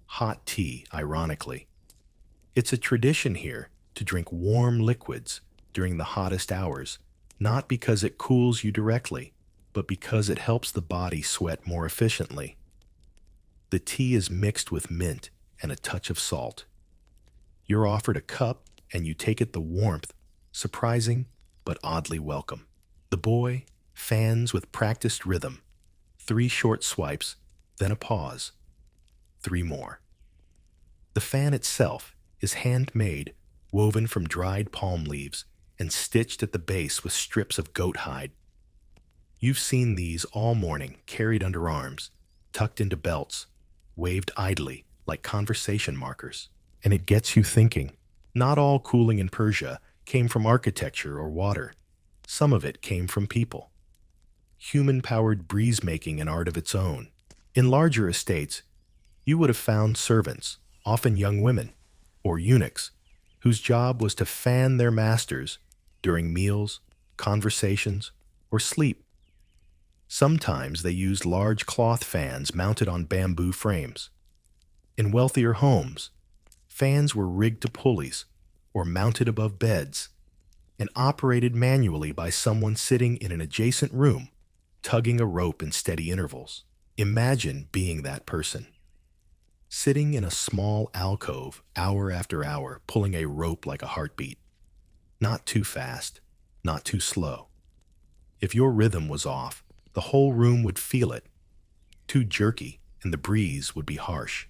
Hot tea, ironically. It's a tradition here to drink warm liquids during the hottest hours, not because it cools you directly, but because it helps the body sweat more efficiently. The tea is mixed with mint and a touch of salt. You're offered a cup and you take it, the warmth, surprising but oddly welcome. The boy fans with practiced rhythm. 3 short swipes, then a pause. 3 more. The fan itself is handmade, woven from dried palm leaves and stitched at the base with strips of goat hide. You've seen these all morning, carried under arms, tucked into belts, waved idly like conversation markers. And it gets you thinking. Not all cooling in Persia came from architecture or water. Some of it came from people. Human-powered breeze-making an art of its own. In larger estates, you would have found servants, often young women, or eunuchs, whose job was to fan their masters during meals, conversations, or sleep. Sometimes they used large cloth fans mounted on bamboo frames. In wealthier homes, fans were rigged to pulleys or mounted above beds and operated manually by someone sitting in an adjacent room, tugging a rope in steady intervals. Imagine being that person. Sitting in a small alcove hour after hour, pulling a rope like a heartbeat. Not too fast, not too slow. If your rhythm was off, the whole room would feel it. Too jerky, and the breeze would be harsh.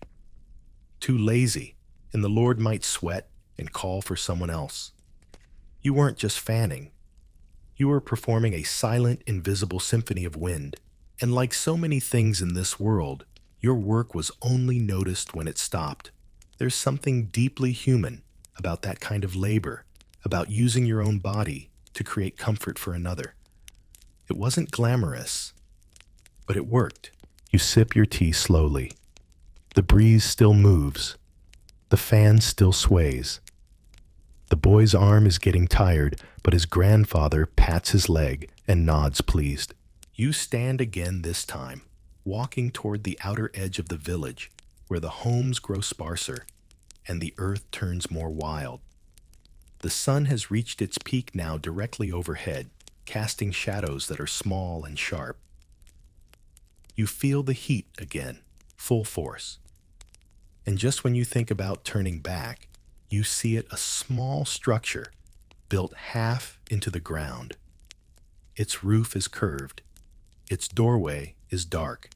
Too lazy, and the Lord might sweat and call for someone else. You weren't just fanning. You were performing a silent, invisible symphony of wind. And like so many things in this world, your work was only noticed when it stopped. There's something deeply human about that kind of labor, about using your own body to create comfort for another. It wasn't glamorous, but it worked. You sip your tea slowly. The breeze still moves. The fan still sways. The boy's arm is getting tired, but his grandfather pats his leg and nods pleased. You stand again this time, walking toward the outer edge of the village, where the homes grow sparser and the earth turns more wild. The sun has reached its peak now directly overhead, casting shadows that are small and sharp. You feel the heat again, full force. And just when you think about turning back, you see it, a small structure built half into the ground. Its roof is curved. Its doorway is dark.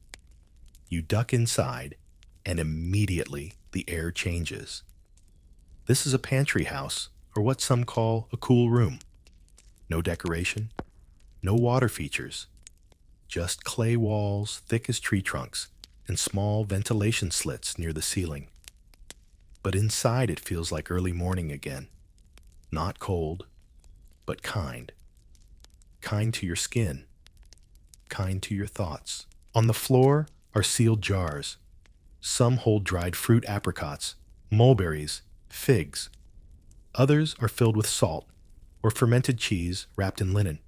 You duck inside, and immediately the air changes. This is a pantry house, or what some call a cool room. No decoration, no water features, just clay walls thick as tree trunks and small ventilation slits near the ceiling. but inside it feels like early morning again. Not cold, but kind. Kind to your skin, kind to your thoughts. On the floor are sealed jars. Some hold dried fruit apricots, mulberries, figs. Others are filled with salt or fermented cheese wrapped in linen.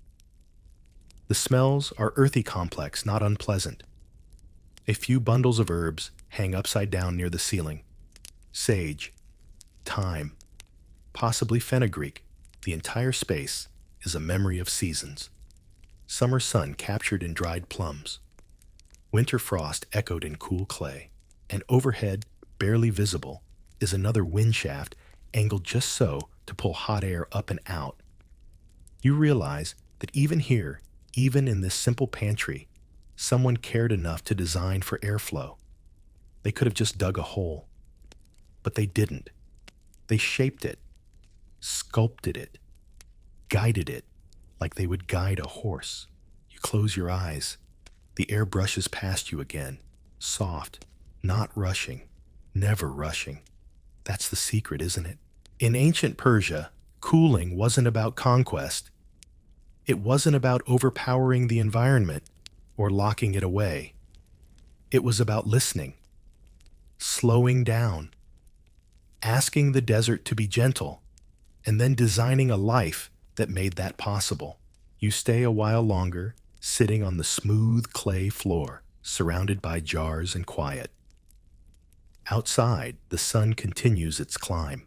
The smells are earthy complex, not unpleasant. A few bundles of herbs hang upside down near the ceiling. Sage, thyme, possibly fenugreek. The entire space is a memory of seasons. Summer sun captured in dried plums. Winter frost echoed in cool clay. And overhead, barely visible, is another wind shaft angled just so to pull hot air up and out. You realize that even here, even in this simple pantry, someone cared enough to design for airflow. They could have just dug a hole. But they didn't. They shaped it, sculpted it, guided it like they would guide a horse. You close your eyes. The air brushes past you again, soft, not rushing, never rushing. That's the secret, isn't it? In ancient Persia, cooling wasn't about conquest. It wasn't about overpowering the environment or locking it away. It was about listening, slowing down, asking the desert to be gentle, and then designing a life that made that possible. You stay a while longer, sitting on the smooth clay floor, surrounded by jars and quiet. Outside, the sun continues its climb.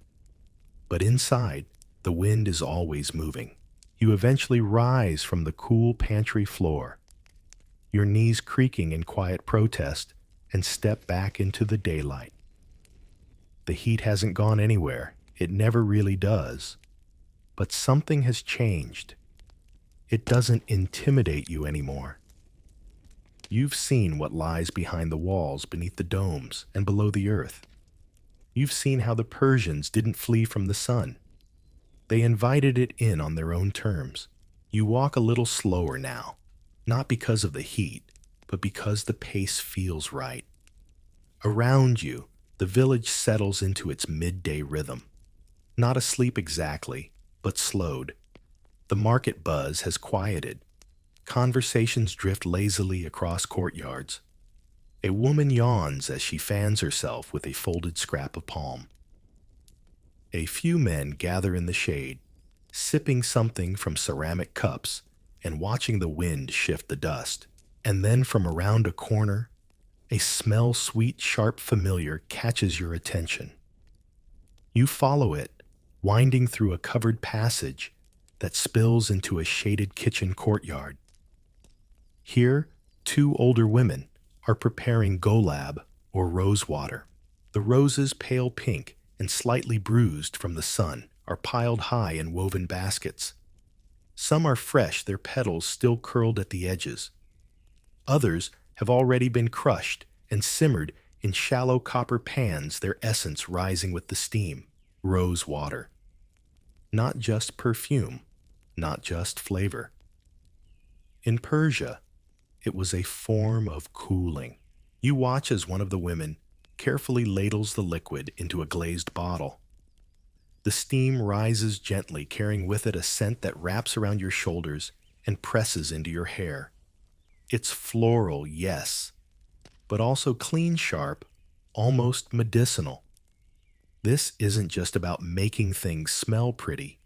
But inside, the wind is always moving. You eventually rise from the cool pantry floor, your knees creaking in quiet protest, and step back into the daylight. The heat hasn't gone anywhere. It never really does. But something has changed. It doesn't intimidate you anymore. You've seen what lies behind the walls, beneath the domes, and below the earth. You've seen how the Persians didn't flee from the sun. They invited it in on their own terms. You walk a little slower now, not because of the heat, but because the pace feels right. Around you, the village settles into its midday rhythm. Not asleep exactly, but slowed. The market buzz has quieted. Conversations drift lazily across courtyards. A woman yawns as she fans herself with a folded scrap of palm. A few men gather in the shade, sipping something from ceramic cups and watching the wind shift the dust. And then from around a corner, a smell sweet, sharp, familiar catches your attention. You follow it, winding through a covered passage that spills into a shaded kitchen courtyard. Here, two older women are preparing golab, or rose water. The roses, pale pink and slightly bruised from the sun, are piled high in woven baskets. Some are fresh, their petals still curled at the edges. Others have already been crushed and simmered in shallow copper pans, their essence rising with the steam. Rose water. Not just perfume, not just flavor. In Persia, it was a form of cooling. You watch as one of the women carefully ladles the liquid into a glazed bottle. The steam rises gently, carrying with it a scent that wraps around your shoulders and presses into your hair. It's floral, yes, but also clean, sharp, almost medicinal. This isn't just about making things smell pretty.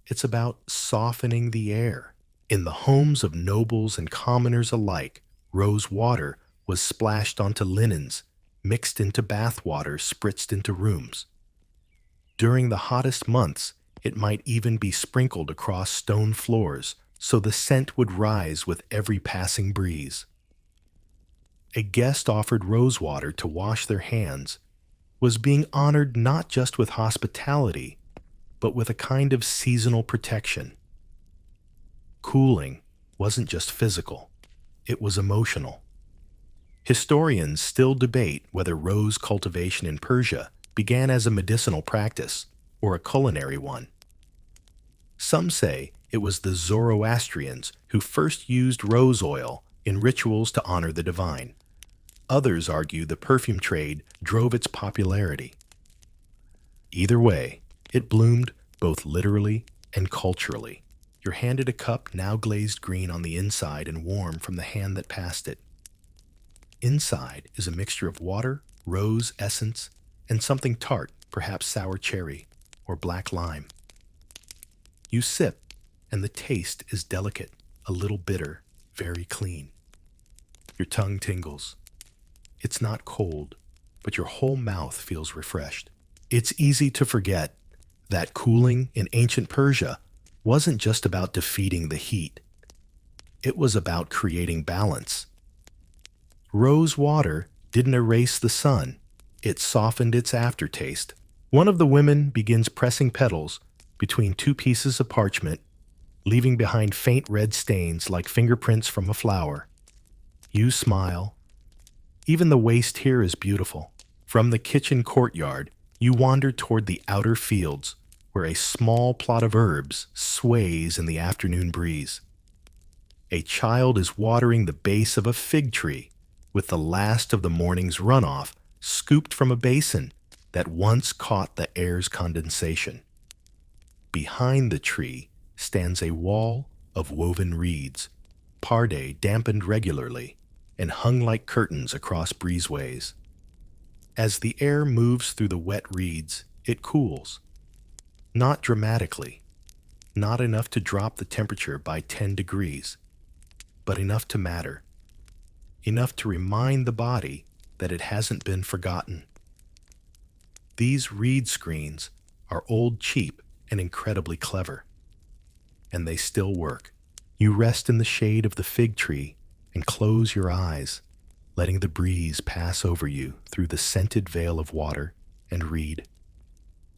It's about softening the air. In the homes of nobles and commoners alike, rose water was splashed onto linens, mixed into bath water, spritzed into rooms. During the hottest months, it might even be sprinkled across stone floors, so the scent would rise with every passing breeze. A guest offered rose water to wash their hands was being honored not just with hospitality, but with a kind of seasonal protection. Cooling wasn't just physical, it was emotional. Historians still debate whether rose cultivation in Persia began as a medicinal practice or a culinary one. Some say it was the Zoroastrians who first used rose oil in rituals to honor the divine. Others argue the perfume trade drove its popularity. Either way, it bloomed both literally and culturally. You're handed a cup now glazed green on the inside and warm from the hand that passed it. Inside is a mixture of water, rose essence, and something tart, perhaps sour cherry or black lime. You sip, and the taste is delicate, a little bitter, very clean. Your tongue tingles. It's not cold, but your whole mouth feels refreshed. It's easy to forget that cooling in ancient Persia wasn't just about defeating the heat. It was about creating balance. Rose water didn't erase the sun. It softened its aftertaste. One of the women begins pressing petals between two pieces of parchment, leaving behind faint red stains like fingerprints from a flower. You smile. Even the waste here is beautiful. From the kitchen courtyard, you wander toward the outer fields, where a small plot of herbs sways in the afternoon breeze. A child is watering the base of a fig tree, with the last of the morning's runoff scooped from a basin that once caught the air's condensation. Behind the tree stands a wall of woven reeds, parday dampened regularly and hung like curtains across breezeways. As the air moves through the wet reeds, it cools. Not dramatically, not enough to drop the temperature by 10 degrees, but enough to matter, enough to remind the body that it hasn't been forgotten. These reed screens are old, cheap, and incredibly clever, and they still work. You rest in the shade of the fig tree and close your eyes, letting the breeze pass over you through the scented veil of water and reed.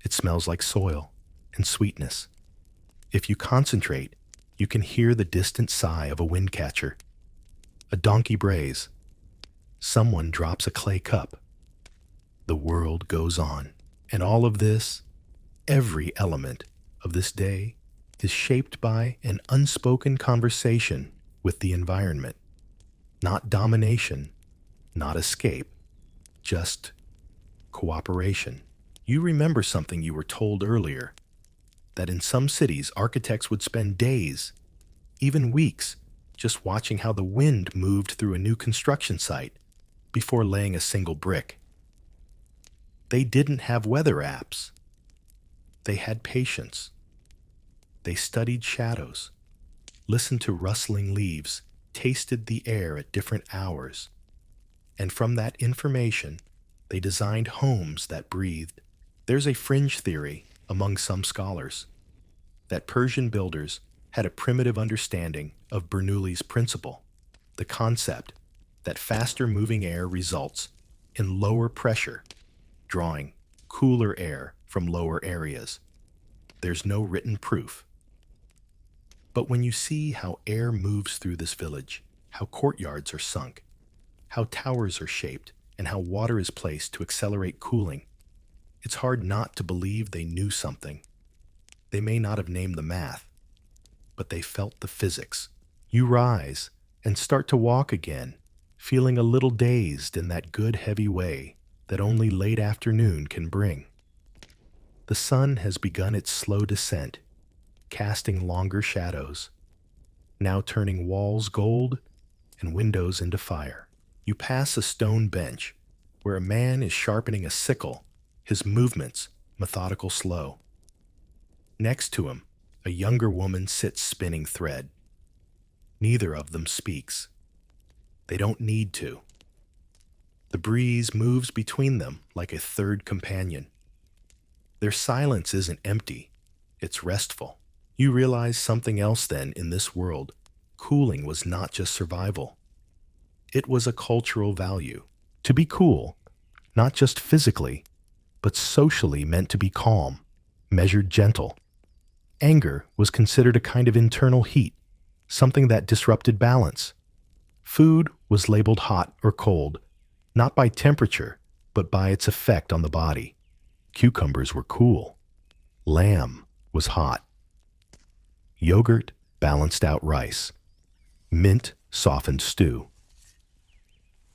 It smells like soil and sweetness. If you concentrate, you can hear the distant sigh of a windcatcher. A donkey brays. Someone drops a clay cup. The world goes on. And all of this, every element of this day, is shaped by an unspoken conversation with the environment. Not domination, not escape, just cooperation. You remember something you were told earlier, that in some cities architects would spend days, even weeks, just watching how the wind moved through a new construction site before laying a single brick. They didn't have weather apps. They had patience. They studied shadows, listened to rustling leaves, tasted the air at different hours, and from that information, they designed homes that breathed. There's a fringe theory among some scholars that Persian builders had a primitive understanding of Bernoulli's principle, the concept that faster moving air results in lower pressure, drawing cooler air from lower areas. There's no written proof. But when you see how air moves through this village, how courtyards are sunk, how towers are shaped, and how water is placed to accelerate cooling, it's hard not to believe they knew something. They may not have named the math, but they felt the physics. You rise and start to walk again, feeling a little dazed in that good heavy way that only late afternoon can bring. The sun has begun its slow descent, casting longer shadows, now turning walls gold and windows into fire. You pass a stone bench where a man is sharpening a sickle, his movements methodical slow. Next to him, a younger woman sits spinning thread. Neither of them speaks. They don't need to. The breeze moves between them like a third companion. Their silence isn't empty, it's restful. You realize something else then in this world. Cooling was not just survival. It was a cultural value. To be cool, not just physically, but socially meant to be calm, measured gentle. Anger was considered a kind of internal heat, something that disrupted balance. Food was labeled hot or cold, not by temperature, but by its effect on the body. Cucumbers were cool. Lamb was hot. Yogurt balanced out rice. Mint softened stew.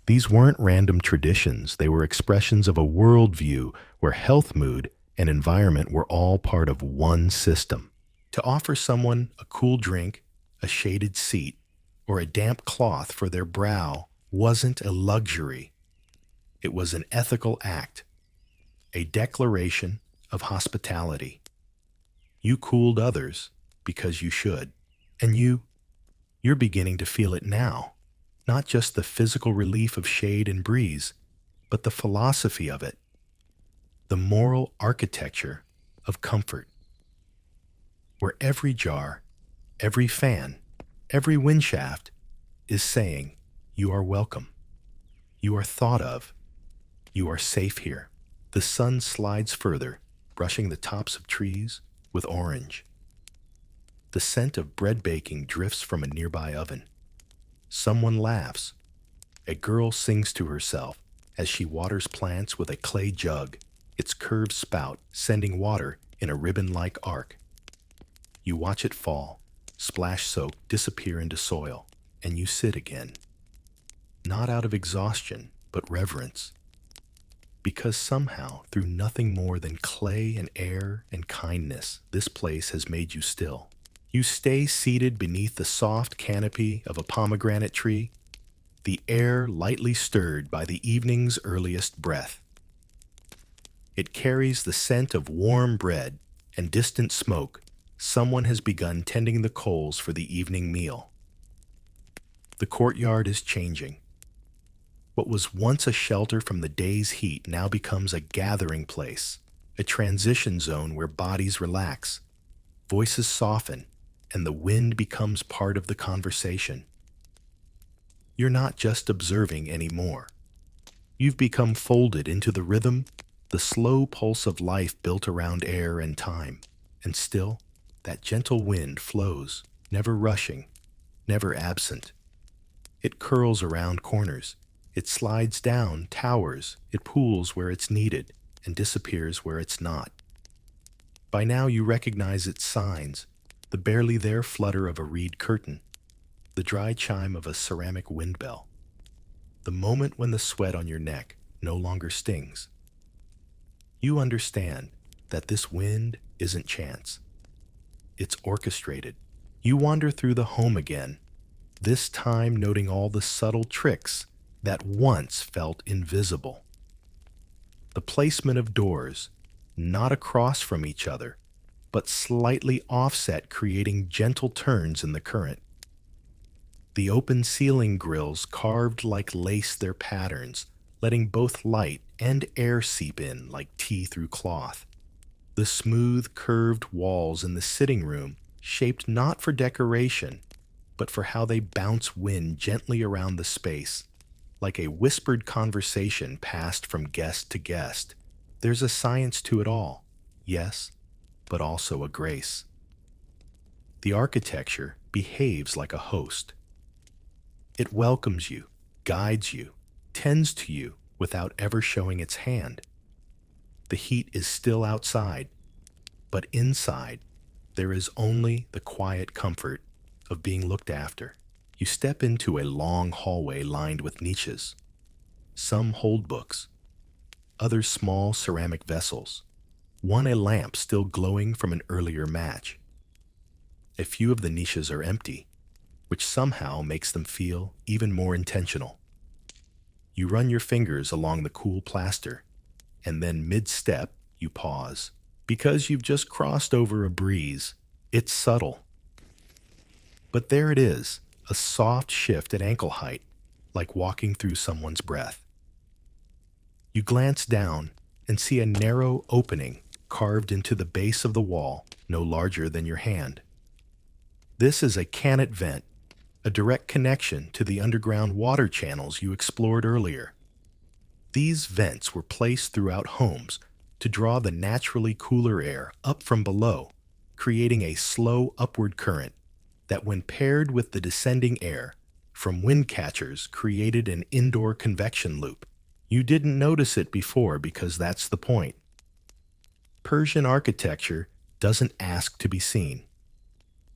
These weren't random traditions, they were expressions of a worldview where health mood an environment where all part of one system. To offer someone a cool drink, a shaded seat, or a damp cloth for their brow wasn't a luxury. It was an ethical act, a declaration of hospitality. You cooled others because you should. And you're beginning to feel it now. Not just the physical relief of shade and breeze, but the philosophy of it, the moral architecture of comfort, where every jar, every fan, every windshaft is saying, you are welcome, you are thought of, you are safe here. The sun slides further, brushing the tops of trees with orange. The scent of bread baking drifts from a nearby oven. Someone laughs. A girl sings to herself as she waters plants with a clay jug, its curved spout sending water in a ribbon-like arc. You watch it fall, splash soak disappear into soil, and you sit again. Not out of exhaustion, but reverence. Because somehow, through nothing more than clay and air and kindness, this place has made you still. You stay seated beneath the soft canopy of a pomegranate tree, the air lightly stirred by the evening's earliest breath. It carries the scent of warm bread and distant smoke. Someone has begun tending the coals for the evening meal. The courtyard is changing. What was once a shelter from the day's heat now becomes a gathering place, a transition zone where bodies relax, voices soften, and the wind becomes part of the conversation. You're not just observing anymore. You've become folded into the rhythm, the slow pulse of life built around air and time. And still, that gentle wind flows, never rushing, never absent. It curls around corners. It slides down towers. It pools where it's needed and disappears where it's not. By now you recognize its signs, the barely there flutter of a reed curtain, the dry chime of a ceramic wind bell, the moment when the sweat on your neck no longer stings. You understand that this wind isn't chance. It's orchestrated. You wander through the home again, this time noting all the subtle tricks that once felt invisible. The placement of doors, not across from each other, but slightly offset, creating gentle turns in the current. The open ceiling grills carved like lace their patterns, letting both light and air seep in like tea through cloth. The smooth, curved walls in the sitting room, shaped not for decoration, but for how they bounce wind gently around the space, like a whispered conversation passed from guest to guest. There's a science to it all, yes, but also a grace. The architecture behaves like a host. It welcomes you, guides you, tends to you without ever showing its hand. The heat is still outside, but inside there is only the quiet comfort of being looked after. You step into a long hallway lined with niches. Some hold books, others small ceramic vessels, one a lamp still glowing from an earlier match. A few of the niches are empty, which somehow makes them feel even more intentional. You run your fingers along the cool plaster, and then mid-step you pause. Because you've just crossed over a breeze, it's subtle. But there it is, a soft shift at ankle height, like walking through someone's breath. You glance down and see a narrow opening carved into the base of the wall, no larger than your hand. This is a Qanat vent, a direct connection to the underground water channels you explored earlier. These vents were placed throughout homes to draw the naturally cooler air up from below, creating a slow upward current that, when paired with the descending air from windcatchers, created an indoor convection loop. You didn't notice it before because that's the point. Persian architecture doesn't ask to be seen.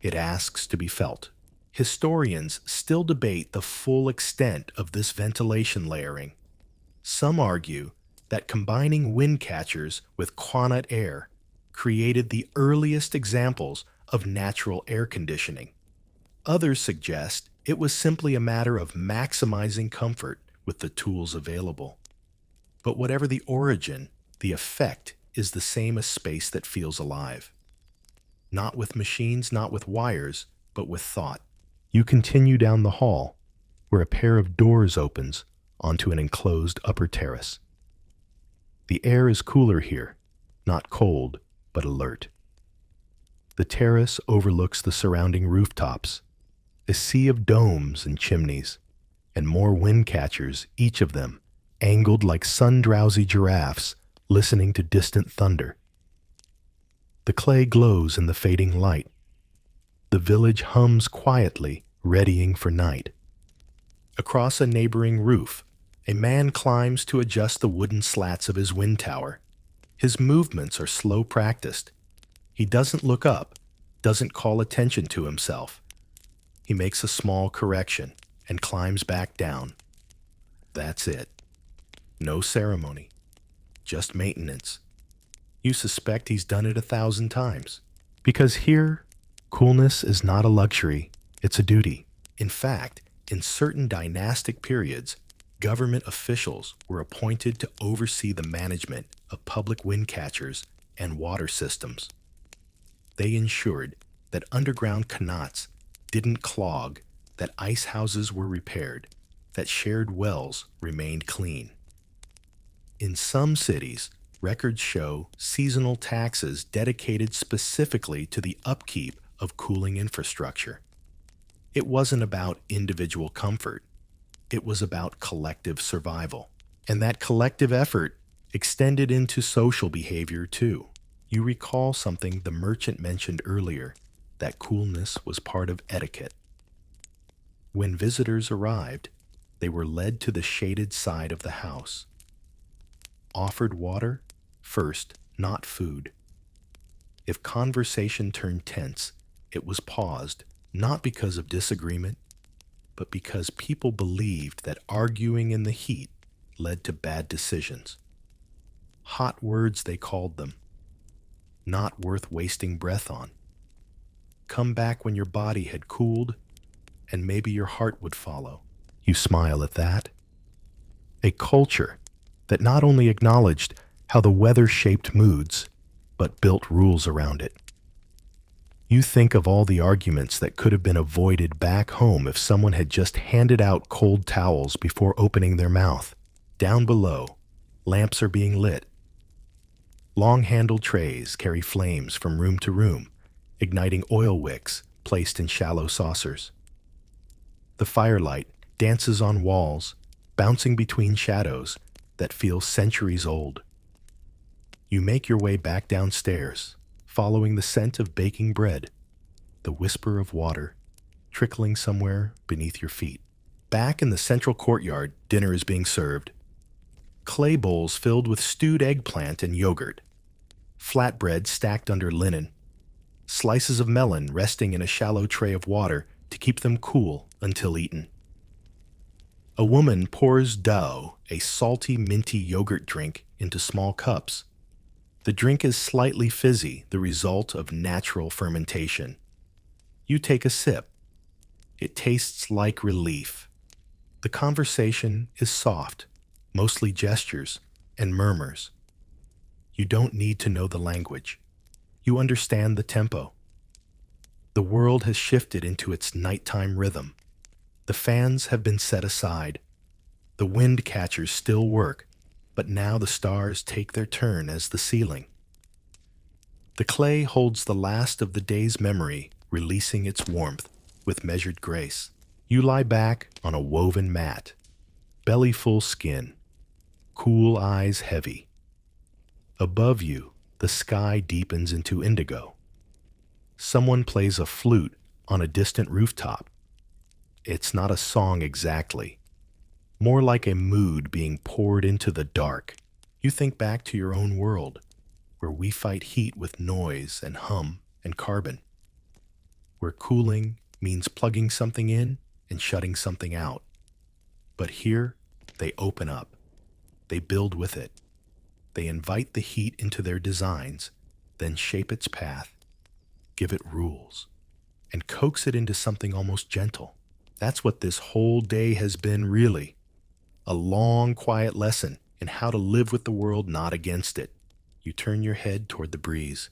It asks to be felt. Historians still debate the full extent of this ventilation layering. Some argue that combining windcatchers with Qanat air created the earliest examples of natural air conditioning. Others suggest it was simply a matter of maximizing comfort with the tools available. But whatever the origin, the effect is the same as space that feels alive. Not with machines, not with wires, but with thought. You continue down the hall, where a pair of doors opens onto an enclosed upper terrace. The air is cooler here, not cold, but alert. The terrace overlooks the surrounding rooftops, a sea of domes and chimneys, and more windcatchers, each of them angled like sun-drowsy giraffes listening to distant thunder. The clay glows in the fading light. The village hums quietly, readying for night. Across a neighboring roof, a man climbs to adjust the wooden slats of his wind tower. His movements are slow practiced. He doesn't look up, doesn't call attention to himself. He makes a small correction and climbs back down. That's it. No ceremony, just maintenance. You suspect he's done it 1,000 times. Because here, coolness is not a luxury, it's a duty. In fact, in certain dynastic periods, government officials were appointed to oversee the management of public windcatchers and water systems. They ensured that underground qanats didn't clog, that ice houses were repaired, that shared wells remained clean. In some cities, records show seasonal taxes dedicated specifically to the upkeep of cooling infrastructure. It wasn't about individual comfort. It was about collective survival. And that collective effort extended into social behavior too. You recall something the merchant mentioned earlier, that coolness was part of etiquette. When visitors arrived, they were led to the shaded side of the house. Offered water first, not food. If conversation turned tense, it was paused, not because of disagreement, but because people believed that arguing in the heat led to bad decisions. Hot words, they called them, not worth wasting breath on. Come back when your body had cooled, and maybe your heart would follow. You smile at that. A culture that not only acknowledged how the weather shaped moods, but built rules around it. You think of all the arguments that could have been avoided back home if someone had just handed out cold towels before opening their mouth. Down below, lamps are being lit. Long-handled trays carry flames from room to room, igniting oil wicks placed in shallow saucers. The firelight dances on walls, bouncing between shadows that feel centuries old. You make your way back downstairs, following the scent of baking bread, the whisper of water trickling somewhere beneath your feet. Back in the central courtyard, dinner is being served. Clay bowls filled with stewed eggplant and yogurt, flatbread stacked under linen, slices of melon resting in a shallow tray of water to keep them cool until eaten. A woman pours dough, a salty, minty yogurt drink, into small cups. The drink is slightly fizzy, the result of natural fermentation. You take a sip. It tastes like relief. The conversation is soft, mostly gestures and murmurs. You don't need to know the language. You understand the tempo. The world has shifted into its nighttime rhythm. The fans have been set aside. The wind catchers still work, but now the stars take their turn as the ceiling. The clay holds the last of the day's memory, releasing its warmth with measured grace. You lie back on a woven mat, belly full skin, cool eyes heavy. Above you, the sky deepens into indigo. Someone plays a flute on a distant rooftop. It's not a song exactly, more like a mood being poured into the dark. You think back to your own world, where we fight heat with noise and hum and carbon, where cooling means plugging something in and shutting something out. But here, they open up. They build with it. They invite the heat into their designs, then shape its path, give it rules, and coax it into something almost gentle. That's what this whole day has been, really. A long, quiet lesson in how to live with the world, not against it. You turn your head toward the breeze.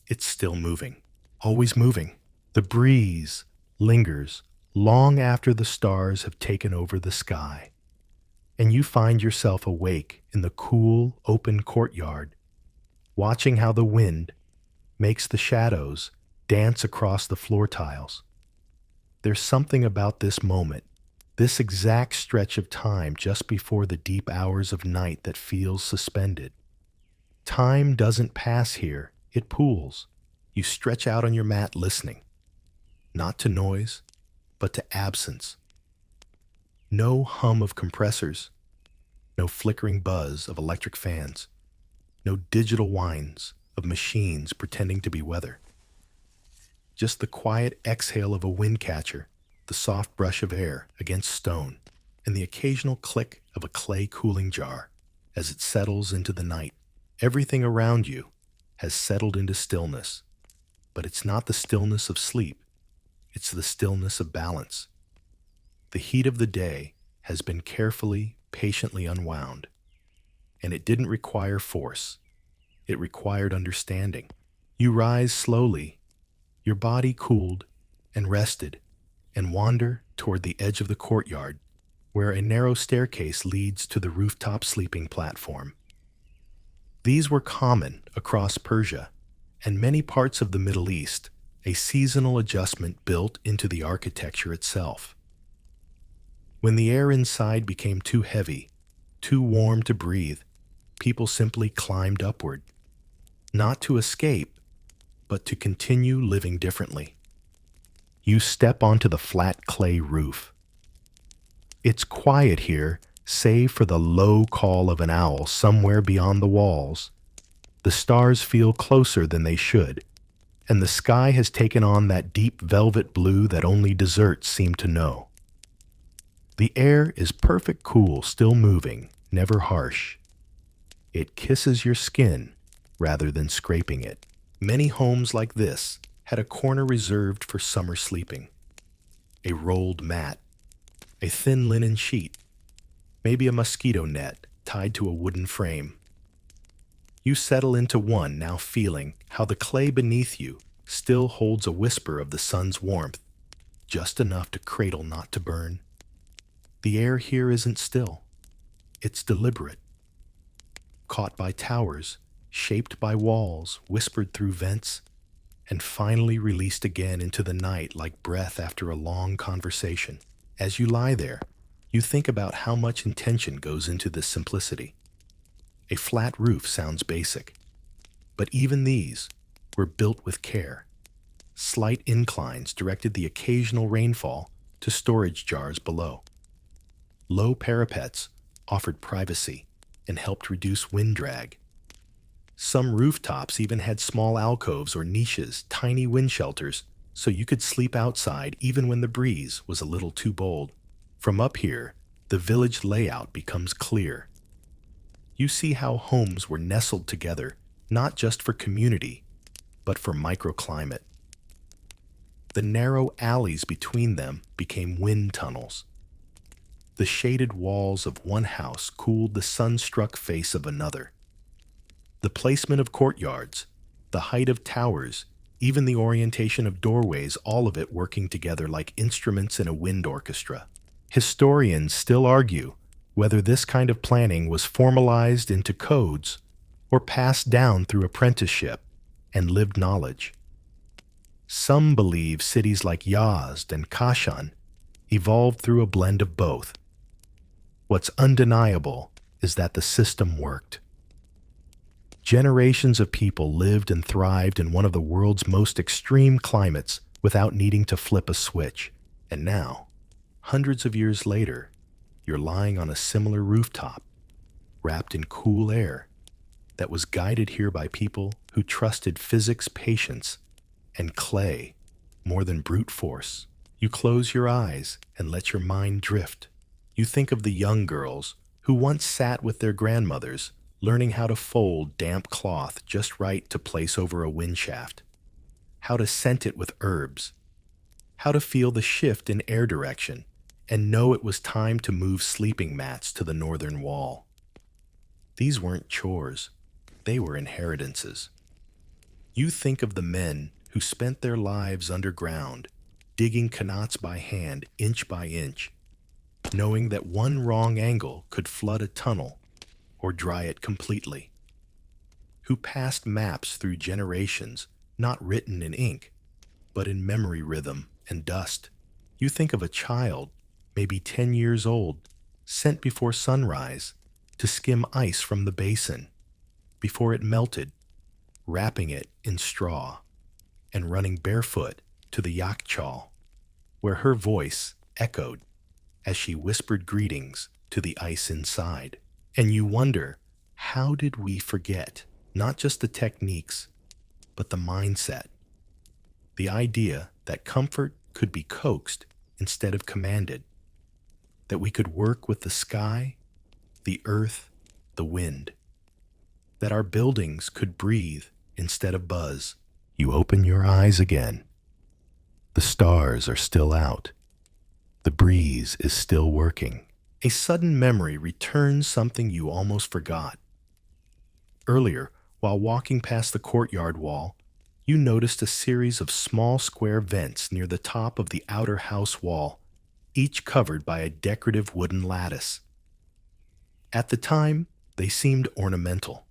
It's still moving, always moving. The breeze lingers long after the stars have taken over the sky, and you find yourself awake in the cool, open courtyard, watching how the wind makes the shadows dance across the floor tiles. There's something about this moment, this exact stretch of time just before the deep hours of night, that feels suspended. Time doesn't pass here, it pools. You stretch out on your mat listening, not to noise, but to absence. No hum of compressors, no flickering buzz of electric fans, no digital whines of machines pretending to be weather. Just the quiet exhale of a windcatcher, the soft brush of air against stone, and the occasional click of a clay cooling jar as it settles into the night. Everything around you has settled into stillness, but it's not the stillness of sleep, it's the stillness of balance. The heat of the day has been carefully, patiently unwound, and it didn't require force. It required understanding. You rise slowly, your body cooled and rested, and wander toward the edge of the courtyard, where a narrow staircase leads to the rooftop sleeping platform. These were common across Persia and many parts of the Middle East, a seasonal adjustment built into the architecture itself. When the air inside became too heavy, too warm to breathe, people simply climbed upward, not to escape, but to continue living differently. You step onto the flat clay roof. It's quiet here, save for the low call of an owl somewhere beyond the walls. The stars feel closer than they should, and the sky has taken on that deep velvet blue that only deserts seem to know. The air is perfect cool, still moving, never harsh. It kisses your skin rather than scraping it. Many homes like this had a corner reserved for summer sleeping. A rolled mat, a thin linen sheet, maybe a mosquito net tied to a wooden frame. You settle into one, now feeling how the clay beneath you still holds a whisper of the sun's warmth, just enough to cradle, not to burn. The air here isn't still. It's deliberate. Caught by towers, shaped by walls, whispered through vents, and finally released again into the night like breath after a long conversation. As you lie there, you think about how much intention goes into this simplicity. A flat roof sounds basic, but even these were built with care. Slight inclines directed the occasional rainfall to storage jars below. Low parapets offered privacy and helped reduce wind drag. Some rooftops even had small alcoves or niches, tiny wind shelters, so you could sleep outside even when the breeze was a little too bold. From up here, the village layout becomes clear. You see how homes were nestled together, not just for community, but for microclimate. The narrow alleys between them became wind tunnels. The shaded walls of one house cooled the sun-struck face of another. The placement of courtyards, the height of towers, even the orientation of doorways, all of it working together like instruments in a wind orchestra. Historians still argue whether this kind of planning was formalized into codes or passed down through apprenticeship and lived knowledge. Some believe cities like Yazd and Kashan evolved through a blend of both. What's undeniable is that the system worked. Generations of people lived and thrived in one of the world's most extreme climates without needing to flip a switch. And now, hundreds of years later, you're lying on a similar rooftop, wrapped in cool air that was guided here by people who trusted physics, patience, and clay more than brute force. You close your eyes and let your mind drift. You think of the young girls who once sat with their grandmothers, learning how to fold damp cloth just right to place over a wind shaft, how to scent it with herbs, how to feel the shift in air direction, and know it was time to move sleeping mats to the northern wall. These weren't chores, they were inheritances. You think of the men who spent their lives underground, digging qanats by hand, inch by inch, knowing that one wrong angle could flood a tunnel or dry it completely, who passed maps through generations, not written in ink, but in memory rhythm and dust. You think of a child, maybe 10 years old, sent before sunrise to skim ice from the basin before it melted, wrapping it in straw and running barefoot to the yakchal, where her voice echoed as she whispered greetings to the ice inside. And you wonder, how did we forget not just the techniques, but the mindset? The idea that comfort could be coaxed instead of commanded, that we could work with the sky, the earth, the wind, that our buildings could breathe instead of buzz. You open your eyes again. The stars are still out. The breeze is still working. A sudden memory returns something you almost forgot. Earlier, while walking past the courtyard wall, you noticed a series of small square vents near the top of the outer house wall, each covered by a decorative wooden lattice. At the time, they seemed ornamental.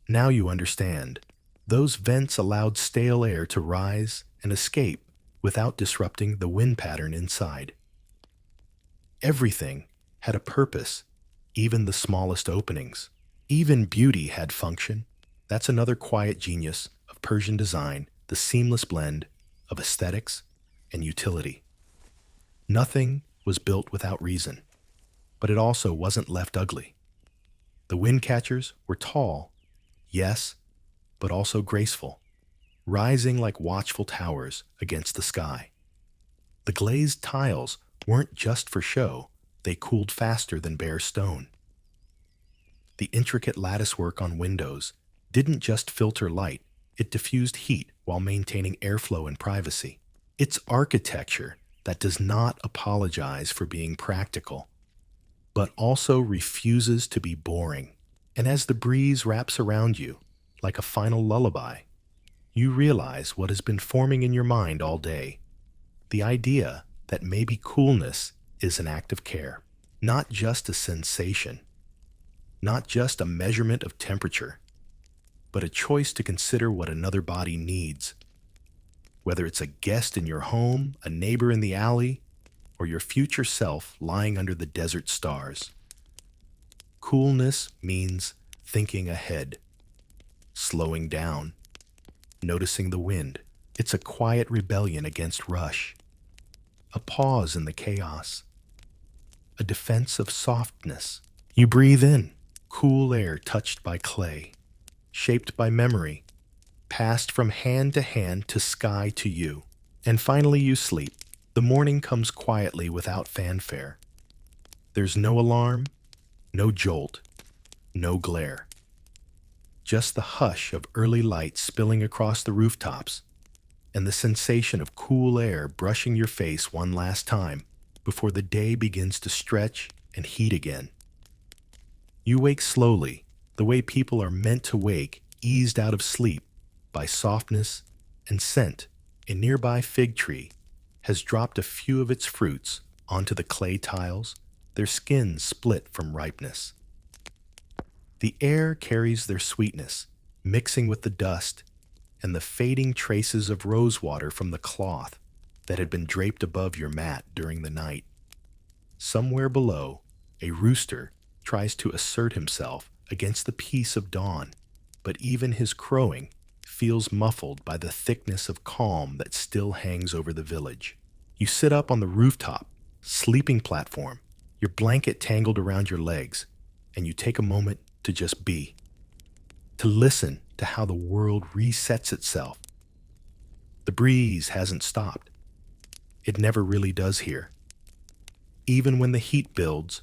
Now you understand. Those vents allowed stale air to rise and escape without disrupting the wind pattern inside. Everything had a purpose, even the smallest openings. Even beauty had function. That's another quiet genius of Persian design, the seamless blend of aesthetics and utility. Nothing was built without reason, but it also wasn't left ugly. The windcatchers were tall, yes, but also graceful, rising like watchful towers against the sky. The glazed tiles weren't just for show, they cooled faster than bare stone. The intricate latticework on windows didn't just filter light, it diffused heat while maintaining airflow and privacy. It's architecture that does not apologize for being practical, but also refuses to be boring. And as the breeze wraps around you, like a final lullaby, you realize what has been forming in your mind all day. The idea that maybe coolness is an act of care, not just a sensation, not just a measurement of temperature, but a choice to consider what another body needs. Whether it's a guest in your home, a neighbor in the alley, or your future self lying under the desert stars. Coolness means thinking ahead, slowing down, noticing the wind. It's a quiet rebellion against rush, a pause in the chaos, a defense of softness. You breathe in, cool air touched by clay, shaped by memory, passed from hand to sky to you. And finally you sleep. The morning comes quietly without fanfare. There's no alarm, no jolt, no glare. Just the hush of early light spilling across the rooftops, and the sensation of cool air brushing your face one last time before the day begins to stretch and heat again. You wake slowly, the way people are meant to wake, eased out of sleep by softness and scent. A nearby fig tree has dropped a few of its fruits onto the clay tiles, their skins split from ripeness. The air carries their sweetness, mixing with the dust and the fading traces of rosewater from the cloth that had been draped above your mat during the night. Somewhere below, a rooster tries to assert himself against the peace of dawn, but even his crowing feels muffled by the thickness of calm that still hangs over the village. You sit up on the rooftop, sleeping platform, your blanket tangled around your legs, and you take a moment to just be, to listen to how the world resets itself. The breeze hasn't stopped. It never really does here. Even when the heat builds,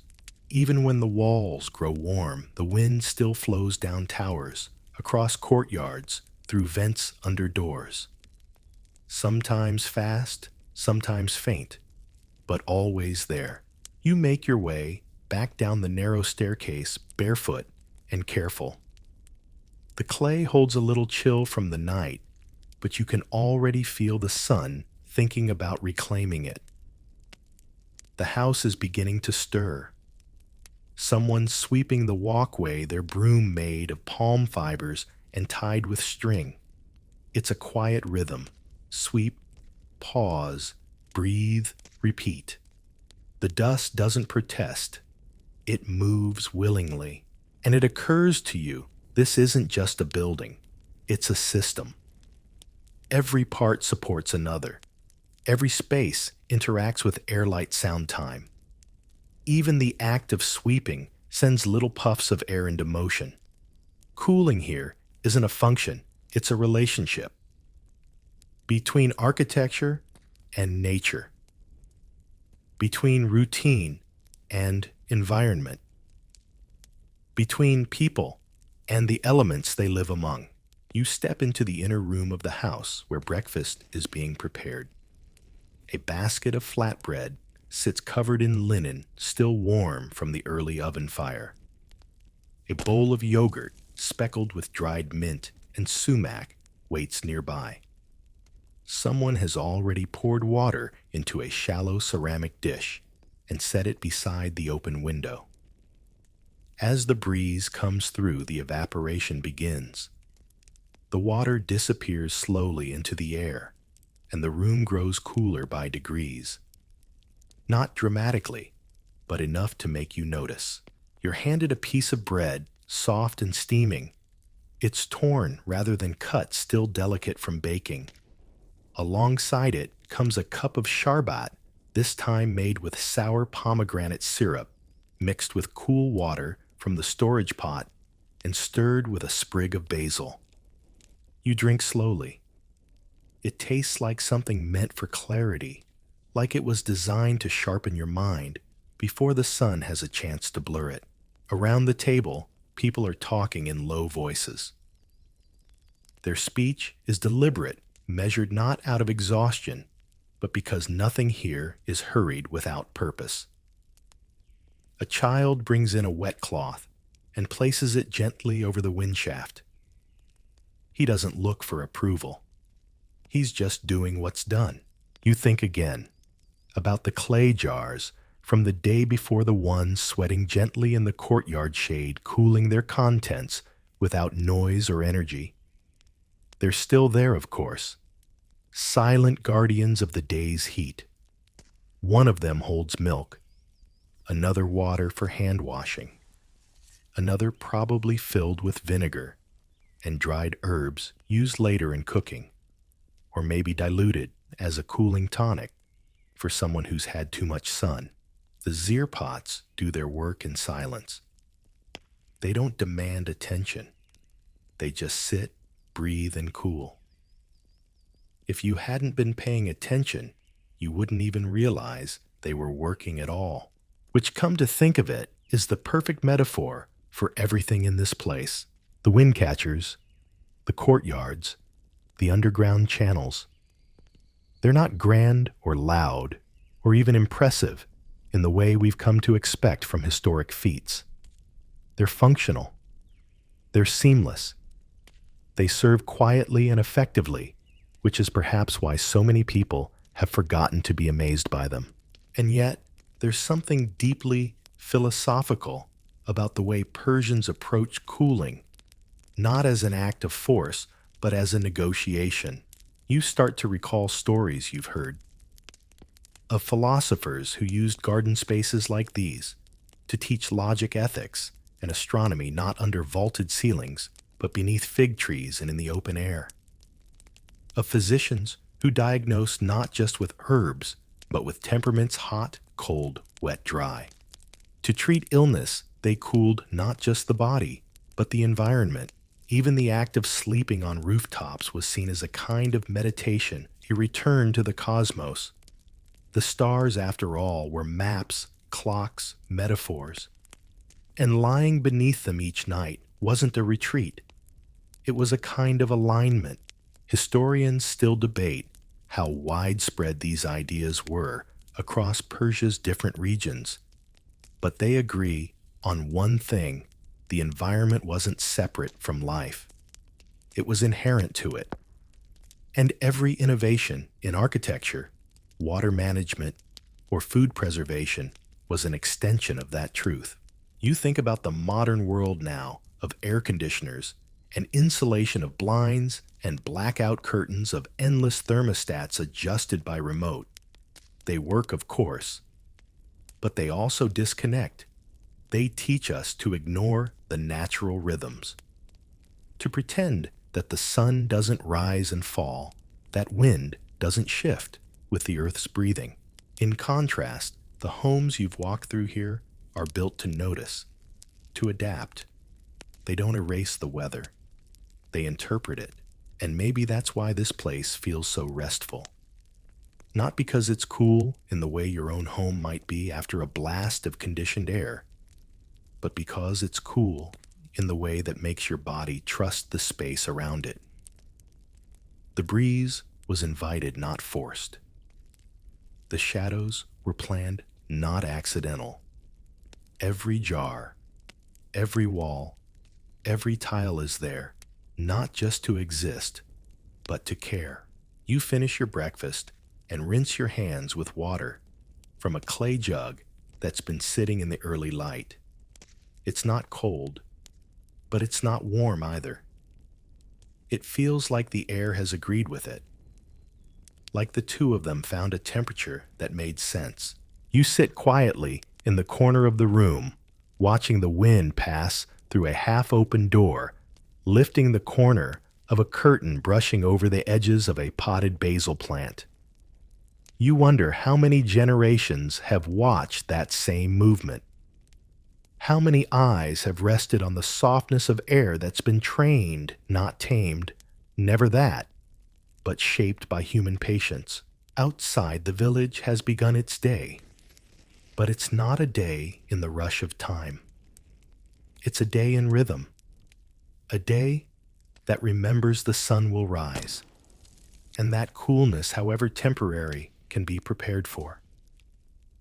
Even when the walls grow warm, the wind still flows down towers, across courtyards, through vents under doors. Sometimes fast, sometimes faint, but always there. You make your way back down the narrow staircase, barefoot and careful. The clay holds a little chill from the night, but you can already feel the sun thinking about reclaiming it. The house is beginning to stir. Someone's sweeping the walkway, their broom made of palm fibers and tied with string. It's a quiet rhythm. Sweep, pause, breathe, repeat. The dust doesn't protest. It moves willingly. And it occurs to you, this isn't just a building. It's a system. Every part supports another. Every space interacts with airlight sound time. Even the act of sweeping sends little puffs of air into motion. Cooling here isn't a function, it's a relationship between architecture and nature, between routine and environment, between people and the elements they live among. You step into the inner room of the house where breakfast is being prepared. A basket of flatbread sits covered in linen, still warm from the early oven fire. A bowl of yogurt, speckled with dried mint and sumac, waits nearby. Someone has already poured water into a shallow ceramic dish and set it beside the open window. As the breeze comes through, the evaporation begins. The water disappears slowly into the air, and the room grows cooler by degrees. Not dramatically, but enough to make you notice. You're handed a piece of bread, soft and steaming. It's torn rather than cut, still delicate from baking. Alongside it comes a cup of sharbat, this time made with sour pomegranate syrup, mixed with cool water from the storage pot and stirred with a sprig of basil. You drink slowly. It tastes like something meant for clarity, like it was designed to sharpen your mind before the sun has a chance to blur it. Around the table, people are talking in low voices. Their speech is deliberate, measured not out of exhaustion, but because nothing here is hurried without purpose. A child brings in a wet cloth and places it gently over the windshaft. He doesn't look for approval. He's just doing what's done. You think again about the clay jars from the day before, the ones sweating gently in the courtyard shade, cooling their contents without noise or energy. They're still there, of course, silent guardians of the day's heat. One of them holds milk, another water for hand washing, another probably filled with vinegar and dried herbs used later in cooking, or maybe diluted as a cooling tonic for someone who's had too much sun. The zir pots do their work in silence. They don't demand attention. They just sit, breathe, and cool. If you hadn't been paying attention, you wouldn't even realize they were working at all. Which, come to think of it, is the perfect metaphor for everything in this place. The windcatchers, the courtyards, the underground channels. They're not grand or loud or even impressive in the way we've come to expect from historic feats. They're functional. They're seamless. They serve quietly and effectively, which is perhaps why so many people have forgotten to be amazed by them. And yet, there's something deeply philosophical about the way Persians approach cooling, not as an act of force, but as a negotiation. You start to recall stories you've heard of philosophers who used garden spaces like these to teach logic, ethics, and astronomy, not under vaulted ceilings, but beneath fig trees and in the open air. Of physicians who diagnosed not just with herbs, but with temperaments hot, cold, wet, dry. To treat illness, they cooled not just the body, but the environment. Even the act of sleeping on rooftops was seen as a kind of meditation, a return to the cosmos. The stars, after all, were maps, clocks, metaphors. And lying beneath them each night wasn't a retreat. It was a kind of alignment. Historians still debate how widespread these ideas were across Persia's different regions, but they agree on one thing: the environment wasn't separate from life. It was inherent to it. And every innovation in architecture, water management, or food preservation was an extension of that truth. You think about the modern world now of air conditioners and insulation of blinds and blackout curtains of endless thermostats adjusted by remote. They work, of course, but they also disconnect. They teach us to ignore the natural rhythms, to pretend that the sun doesn't rise and fall, that wind doesn't shift with the earth's breathing. In contrast, the homes you've walked through here are built to notice, to adapt. They don't erase the weather. They interpret it. And maybe that's why this place feels so restful. Not because it's cool in the way your own home might be after a blast of conditioned air, but because it's cool in the way that makes your body trust the space around it. The breeze was invited, not forced. The shadows were planned, not accidental. Every jar, every wall, every tile is there, not just to exist, but to care. You finish your breakfast and rinse your hands with water from a clay jug that's been sitting in the early light. It's not cold, but it's not warm either. It feels like the air has agreed with it, like the two of them found a temperature that made sense. You sit quietly in the corner of the room, watching the wind pass through a half-open door, lifting the corner of a curtain brushing over the edges of a potted basil plant. You wonder how many generations have watched that same movement. How many eyes have rested on the softness of air that's been trained, not tamed, never that, but shaped by human patience. Outside, the village has begun its day, but it's not a day in the rush of time. It's a day in rhythm, a day that remembers the sun will rise, and that coolness, however temporary, can be prepared for,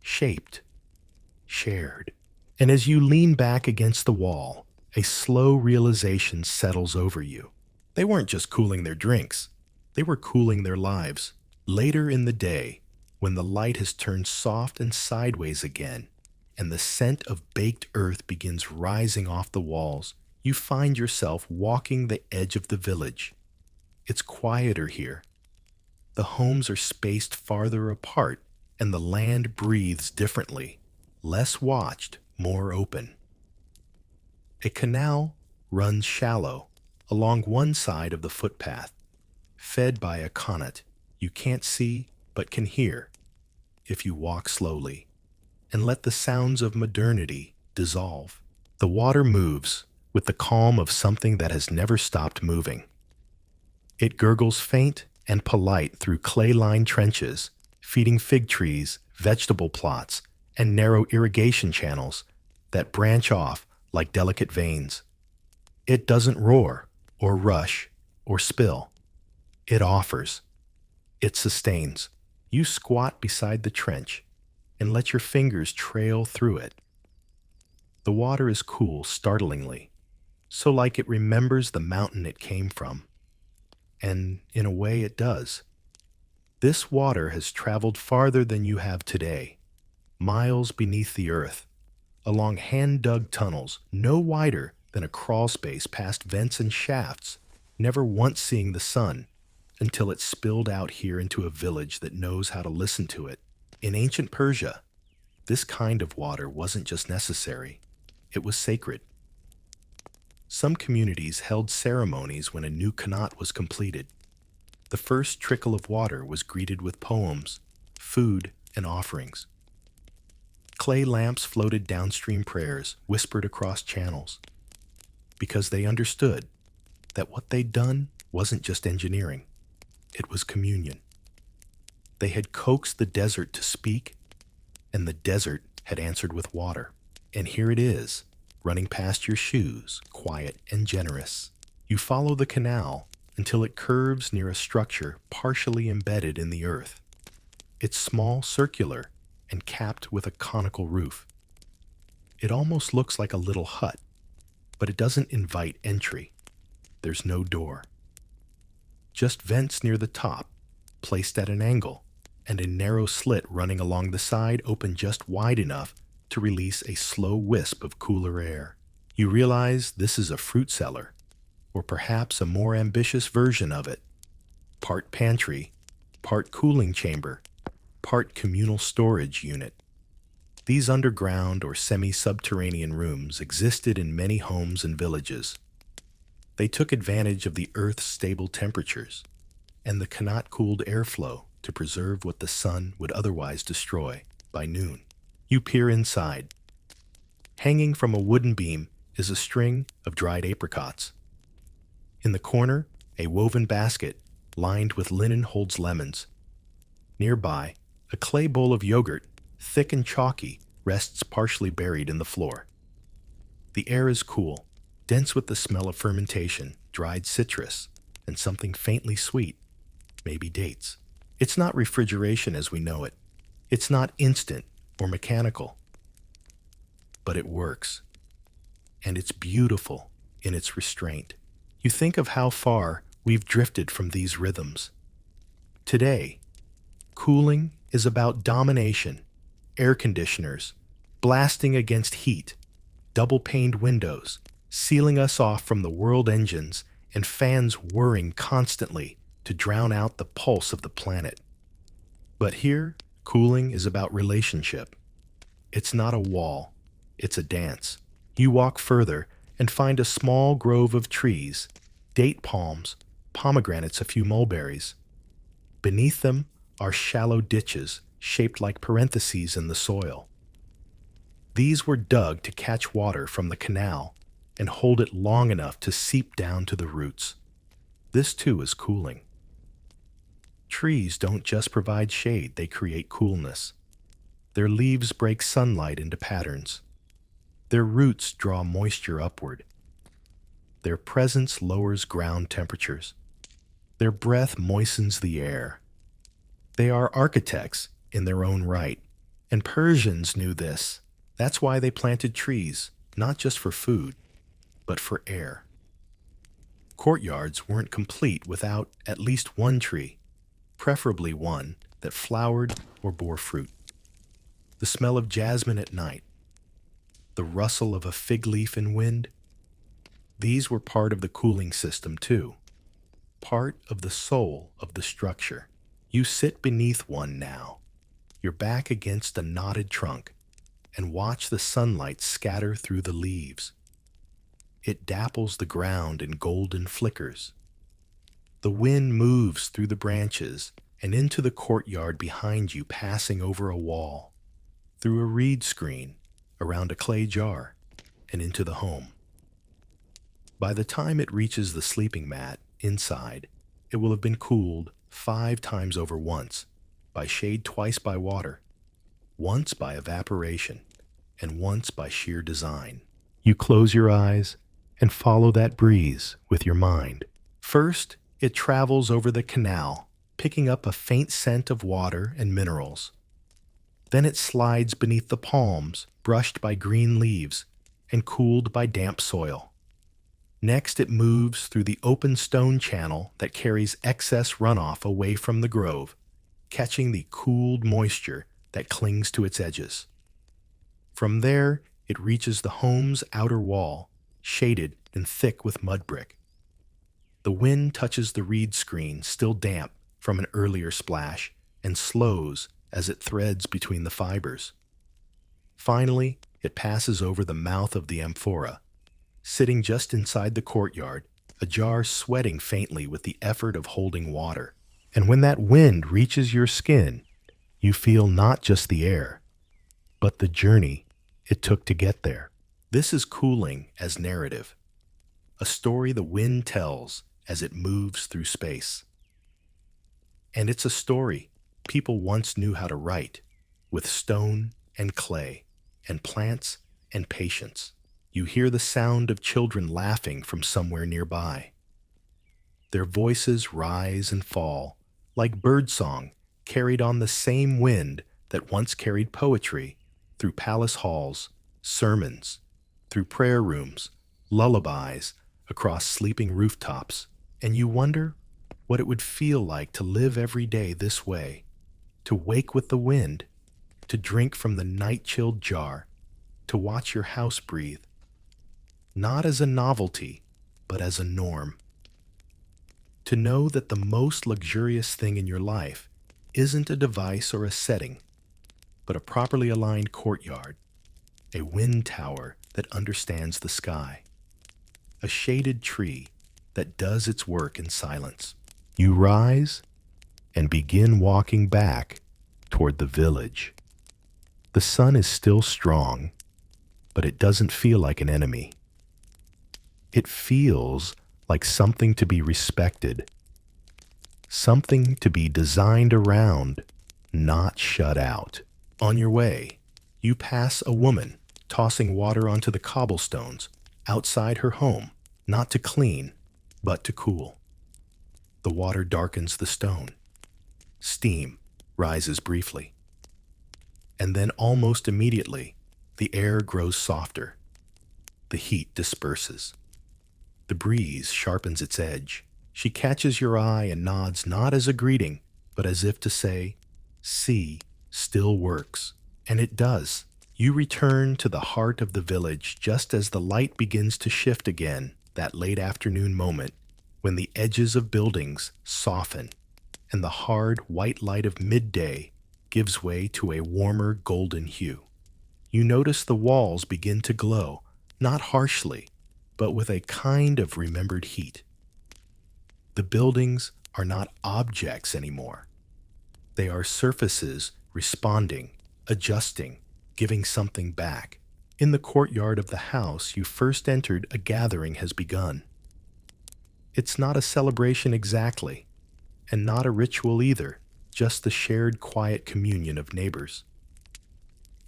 shaped, shared. And as you lean back against the wall, a slow realization settles over you. They weren't just cooling their drinks, they were cooling their lives. Later in the day, when the light has turned soft and sideways again, and the scent of baked earth begins rising off the walls, you find yourself walking the edge of the village. It's quieter here. The homes are spaced farther apart, and the land breathes differently, less watched, more open. A canal runs shallow along one side of the footpath, fed by a qanat you can't see but can hear if you walk slowly and let the sounds of modernity dissolve. The water moves with the calm of something that has never stopped moving. It gurgles faint and polite through clay-lined trenches, feeding fig trees, vegetable plots, and narrow irrigation channels that branch off like delicate veins. It doesn't roar or rush or spill. It offers. It sustains. You squat beside the trench and let your fingers trail through it. The water is cool, startlingly, so like it remembers the mountain it came from. And in a way it does. This water has traveled farther than you have today, miles beneath the earth, along hand-dug tunnels no wider than a crawl space past vents and shafts, never once seeing the sun, until it spilled out here into a village that knows how to listen to it. In ancient Persia, this kind of water wasn't just necessary, it was sacred. Some communities held ceremonies when a new qanat was completed. The first trickle of water was greeted with poems, food, and offerings. Clay lamps floated downstream prayers, whispered across channels, because they understood that what they'd done wasn't just engineering, it was communion. They had coaxed the desert to speak, and the desert had answered with water. And here it is, running past your shoes, quiet and generous. You follow the canal until it curves near a structure partially embedded in the earth. It's small, circular, and capped with a conical roof. It almost looks like a little hut, but it doesn't invite entry. There's no door. Just vents near the top, placed at an angle, and a narrow slit running along the side open just wide enough to release a slow wisp of cooler air. You realize this is a fruit cellar, or perhaps a more ambitious version of it. Part pantry, part cooling chamber, part communal storage unit. These underground or semi-subterranean rooms existed in many homes and villages. They took advantage of the Earth's stable temperatures and the Qanat-cooled airflow to preserve what the sun would otherwise destroy by noon. You peer inside. Hanging from a wooden beam is a string of dried apricots. In the corner, a woven basket lined with linen holds lemons. Nearby, a clay bowl of yogurt, thick and chalky, rests partially buried in the floor. The air is cool, dense with the smell of fermentation, dried citrus, and something faintly sweet, maybe dates. It's not refrigeration as we know it. It's not instant or mechanical. But it works. And it's beautiful in its restraint. You think of how far we've drifted from these rhythms. Today, cooling is about domination, air conditioners, blasting against heat, double-paned windows, sealing us off from the world engines, and fans whirring constantly to drown out the pulse of the planet. But here, cooling is about relationship. It's not a wall, it's a dance. You walk further and find a small grove of trees, date palms, pomegranates, a few mulberries. Beneath them are shallow ditches shaped like parentheses in the soil. These were dug to catch water from the canal and hold it long enough to seep down to the roots. This too is cooling. Trees don't just provide shade, they create coolness. Their leaves break sunlight into patterns. Their roots draw moisture upward. Their presence lowers ground temperatures. Their breath moistens the air. They are architects in their own right, and Persians knew this. That's why they planted trees, not just for food, but for air. Courtyards weren't complete without at least one tree, preferably one that flowered or bore fruit. The smell of jasmine at night, the rustle of a fig leaf in wind, these were part of the cooling system too, part of the soul of the structure. You sit beneath one now, your back against a knotted trunk, and watch the sunlight scatter through the leaves. It dapples the ground in golden flickers. The wind moves through the branches and into the courtyard behind you, passing over a wall, through a reed screen, around a clay jar, and into the home. By the time it reaches the sleeping mat inside, it will have been cooled 5 times over once, by shade twice by water, once by evaporation, and once by sheer design. You close your eyes and follow that breeze with your mind. First, it travels over the canal, picking up a faint scent of water and minerals. Then it slides beneath the palms, brushed by green leaves and cooled by damp soil. Next, it moves through the open stone channel that carries excess runoff away from the grove, catching the cooled moisture that clings to its edges. From there, it reaches the home's outer wall, shaded and thick with mud brick. The wind touches the reed screen, still damp from an earlier splash, and slows as it threads between the fibers. Finally, it passes over the mouth of the amphora, sitting just inside the courtyard, a jar sweating faintly with the effort of holding water. And when that wind reaches your skin, you feel not just the air, but the journey it took to get there. This is cooling as narrative, a story the wind tells as it moves through space. And it's a story people once knew how to write, with stone and clay, and plants and patience. You hear the sound of children laughing from somewhere nearby. Their voices rise and fall, like birdsong carried on the same wind that once carried poetry through palace halls, sermons, through prayer rooms, lullabies, across sleeping rooftops. And you wonder what it would feel like to live every day this way, to wake with the wind, to drink from the night-chilled jar, to watch your house breathe, not as a novelty, but as a norm. To know that the most luxurious thing in your life isn't a device or a setting, but a properly aligned courtyard, a wind tower that understands the sky, a shaded tree that does its work in silence. You rise and begin walking back toward the village. The sun is still strong, but it doesn't feel like an enemy. It feels like something to be respected, something to be designed around, not shut out. On your way, you pass a woman tossing water onto the cobblestones outside her home, not to clean, but to cool. The water darkens the stone. Steam rises briefly. And then almost immediately, the air grows softer. The heat disperses. The breeze sharpens its edge. She catches your eye and nods not as a greeting, but as if to say, "See, still works." And it does. You return to the heart of the village just as the light begins to shift again, that late afternoon moment when the edges of buildings soften and the hard white light of midday gives way to a warmer golden hue. You notice the walls begin to glow, not harshly, but with a kind of remembered heat. The buildings are not objects anymore. They are surfaces responding, adjusting, giving something back. In the courtyard of the house you first entered, a gathering has begun. It's not a celebration exactly, and not a ritual either, just the shared quiet communion of neighbors.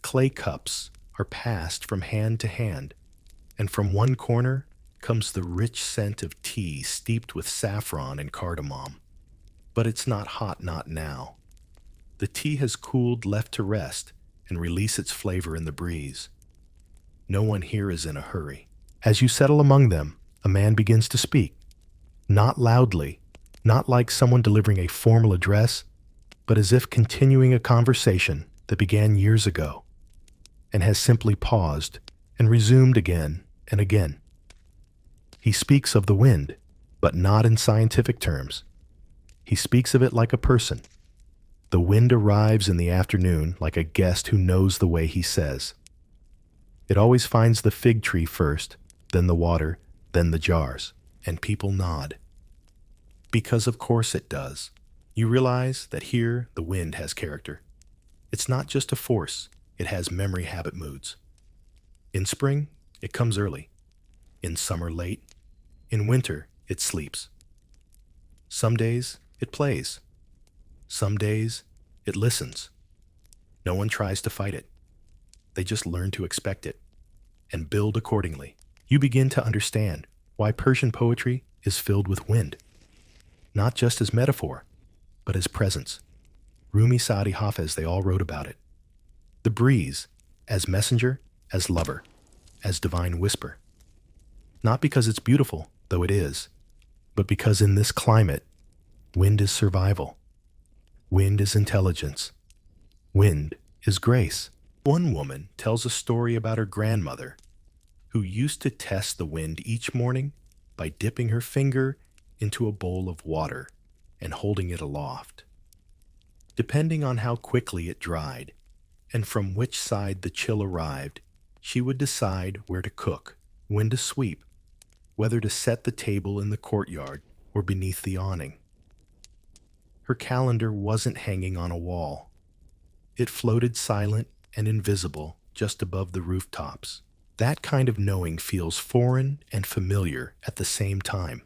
Clay cups are passed from hand to hand, and from one corner comes the rich scent of tea steeped with saffron and cardamom. But it's not hot, not now. The tea has cooled, left to rest and release its flavor in the breeze. No one here is in a hurry. As you settle among them, a man begins to speak. Not loudly, not like someone delivering a formal address, but as if continuing a conversation that began years ago and has simply paused and resumed again and again. He speaks of the wind, but not in scientific terms. He speaks of it like a person. The wind arrives in the afternoon like a guest who knows the way he says. It always finds the fig tree first, then the water, then the jars, and people nod. Because of course it does. You realize that here the wind has character. It's not just a force, it has memory habit moods. In spring, it comes early. In summer, late. In winter, it sleeps. Some days, it plays. Some days, it listens. No one tries to fight it. They just learn to expect it and build accordingly. You begin to understand why Persian poetry is filled with wind, not just as metaphor, but as presence. Rumi, Saadi, Hafez, they all wrote about it. The breeze, as messenger, as lover, as divine whisper. Not because it's beautiful, though it is, but because in this climate, wind is survival. Wind is intelligence. Wind is grace. One woman tells a story about her grandmother, who used to test the wind each morning by dipping her finger into a bowl of water and holding it aloft. Depending on how quickly it dried and from which side the chill arrived, she would decide where to cook, when to sweep, whether to set the table in the courtyard or beneath the awning. Her calendar wasn't hanging on a wall. It floated silent and invisible just above the rooftops. That kind of knowing feels foreign and familiar at the same time,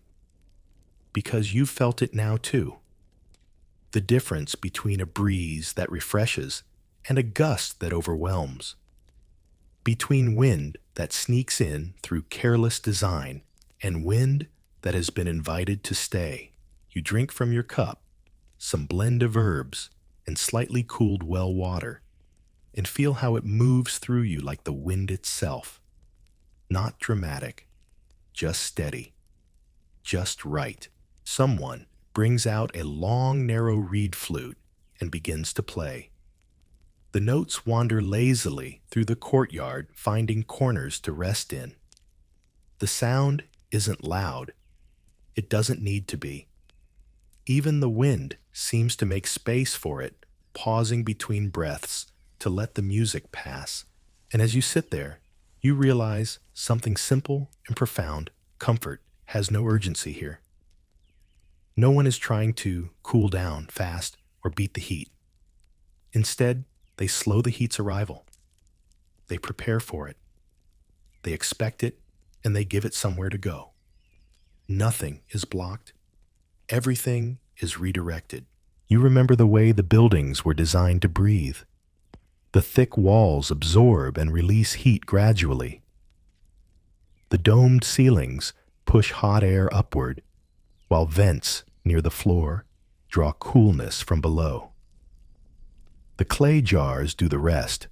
because you felt it now too. The difference between a breeze that refreshes and a gust that overwhelms. Between wind that sneaks in through careless design and wind that has been invited to stay, you drink from your cup some blend of herbs and slightly cooled well water, and feel how it moves through you like the wind itself. Not dramatic, just steady, just right. Someone brings out a long, narrow reed flute and begins to play. The notes wander lazily through the courtyard, finding corners to rest in. The sound isn't loud. It doesn't need to be. Even the wind seems to make space for it, pausing between breaths to let the music pass. And as you sit there, you realize something simple and profound. Comfort has no urgency here. No one is trying to cool down fast or beat the heat. Instead, they slow the heat's arrival. They prepare for it. They expect it, and they give it somewhere to go. Nothing is blocked. Everything is redirected. You remember the way the buildings were designed to breathe. The thick walls absorb and release heat gradually. The domed ceilings push hot air upward, while vents near the floor draw coolness from below. The clay jars do the rest,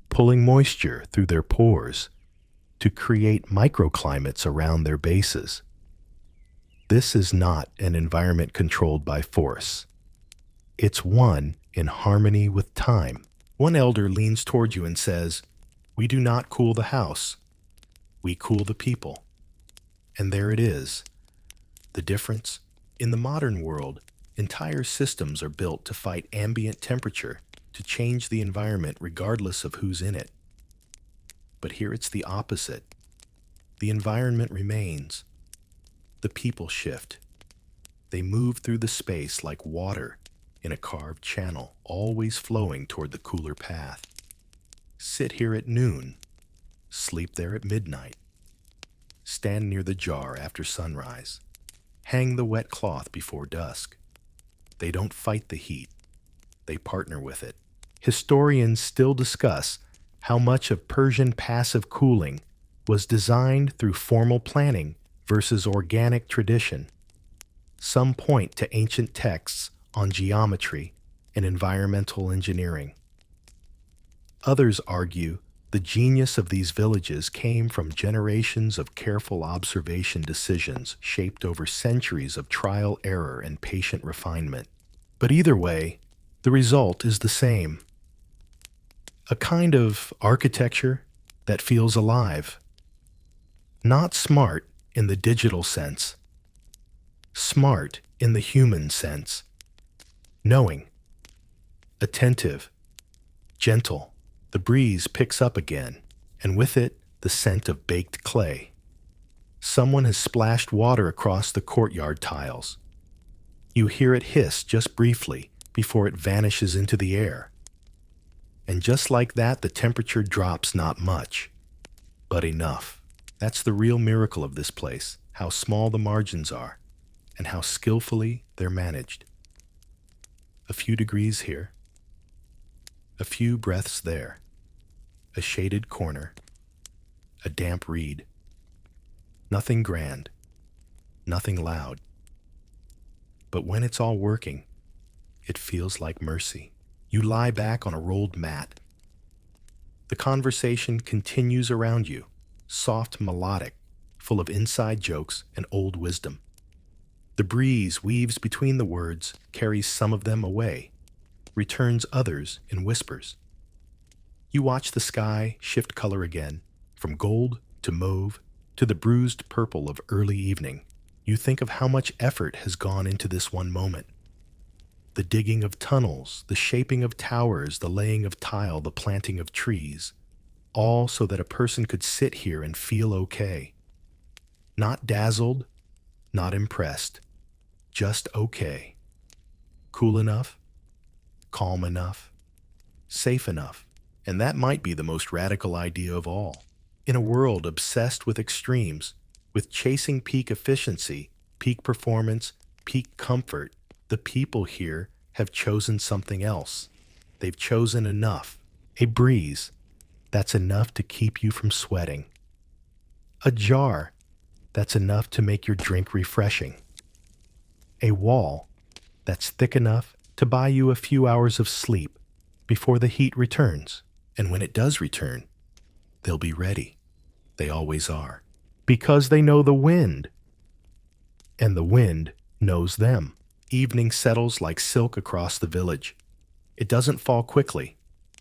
pulling moisture through their pores to create microclimates around their bases. This is not an environment controlled by force. It's one in harmony with time. One elder leans toward you and says, "We do not cool the house. We cool the people." And there it is. The difference? In the modern world, entire systems are built to fight ambient temperature, to change the environment regardless of who's in it. But here it's the opposite. The environment remains. The people shift. They move through the space like water in a carved channel, always flowing toward the cooler path. Sit here at noon. Sleep there at midnight. Stand near the jar after sunrise. Hang the wet cloth before dusk. They don't fight the heat. They partner with it. Historians still discuss how much of Persian passive cooling was designed through formal planning versus organic tradition. Some point to ancient texts on geometry and environmental engineering. Others argue the genius of these villages came from generations of careful observation decisions shaped over centuries of trial, error, and patient refinement. But either way, the result is the same. A kind of architecture that feels alive. Not smart in the digital sense. Smart in the human sense. Knowing. Attentive. Gentle. The breeze picks up again, and with it, the scent of baked clay. Someone has splashed water across the courtyard tiles. You hear it hiss just briefly before it vanishes into the air. And just like that, the temperature drops not much, but enough. That's the real miracle of this place, how small the margins are, and how skillfully they're managed. A few degrees here, a few breaths there, a shaded corner, a damp reed. Nothing grand, nothing loud. But when it's all working, it feels like mercy. You lie back on a rolled mat. The conversation continues around you, soft, melodic, full of inside jokes and old wisdom. The breeze weaves between the words, carries some of them away, returns others in whispers. You watch the sky shift color again, from gold to mauve to the bruised purple of early evening. You think of how much effort has gone into this one moment. The digging of tunnels, the shaping of towers, the laying of tile, the planting of trees, all so that a person could sit here and feel okay. Not dazzled, not impressed, just okay. Cool enough, calm enough, safe enough. And that might be the most radical idea of all. In a world obsessed with extremes, with chasing peak efficiency, peak performance, peak comfort, the people here have chosen something else. They've chosen enough, a breeze, that's enough to keep you from sweating. A jar that's enough to make your drink refreshing. A wall that's thick enough to buy you a few hours of sleep before the heat returns. And when it does return, they'll be ready. They always are. Because they know the wind. And the wind knows them. Evening settles like silk across the village. It doesn't fall quickly,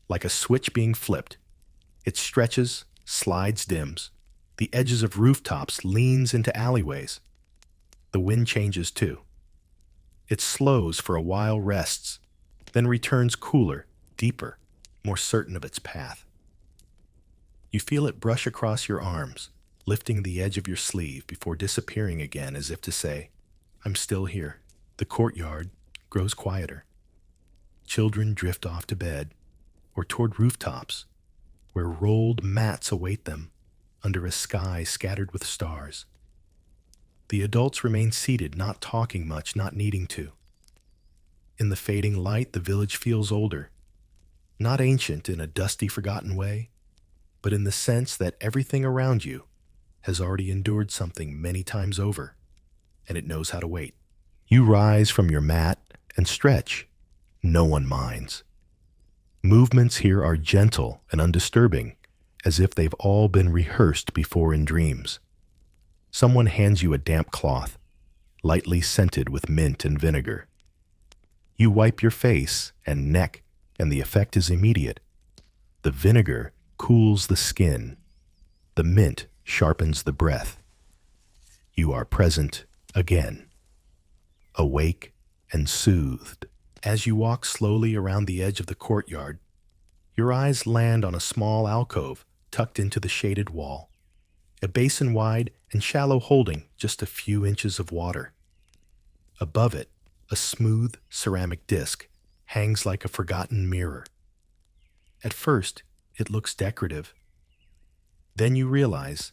like a switch being flipped. It stretches, slides, dims. The edges of rooftops leans into alleyways. The wind changes too. It slows for a while, rests, then returns cooler, deeper, more certain of its path. You feel it brush across your arms, lifting the edge of your sleeve before disappearing again as if to say, I'm still here. The courtyard grows quieter. Children drift off to bed or toward rooftops where rolled mats await them under a sky scattered with stars. The adults remain seated, not talking much, not needing to. In the fading light, the village feels older, not ancient in a dusty, forgotten way, but in the sense that everything around you has already endured something many times over, and it knows how to wait. You rise from your mat and stretch. No one minds. Movements here are gentle and undisturbing, as if they've all been rehearsed before in dreams. Someone hands you a damp cloth, lightly scented with mint and vinegar. You wipe your face and neck, and the effect is immediate. The vinegar cools the skin. The mint sharpens the breath. You are present again, awake and soothed. As you walk slowly around the edge of the courtyard, your eyes land on a small alcove tucked into the shaded wall, a basin wide and shallow holding just a few inches of water. Above it, a smooth ceramic disc hangs like a forgotten mirror. At first, it looks decorative. Then you realize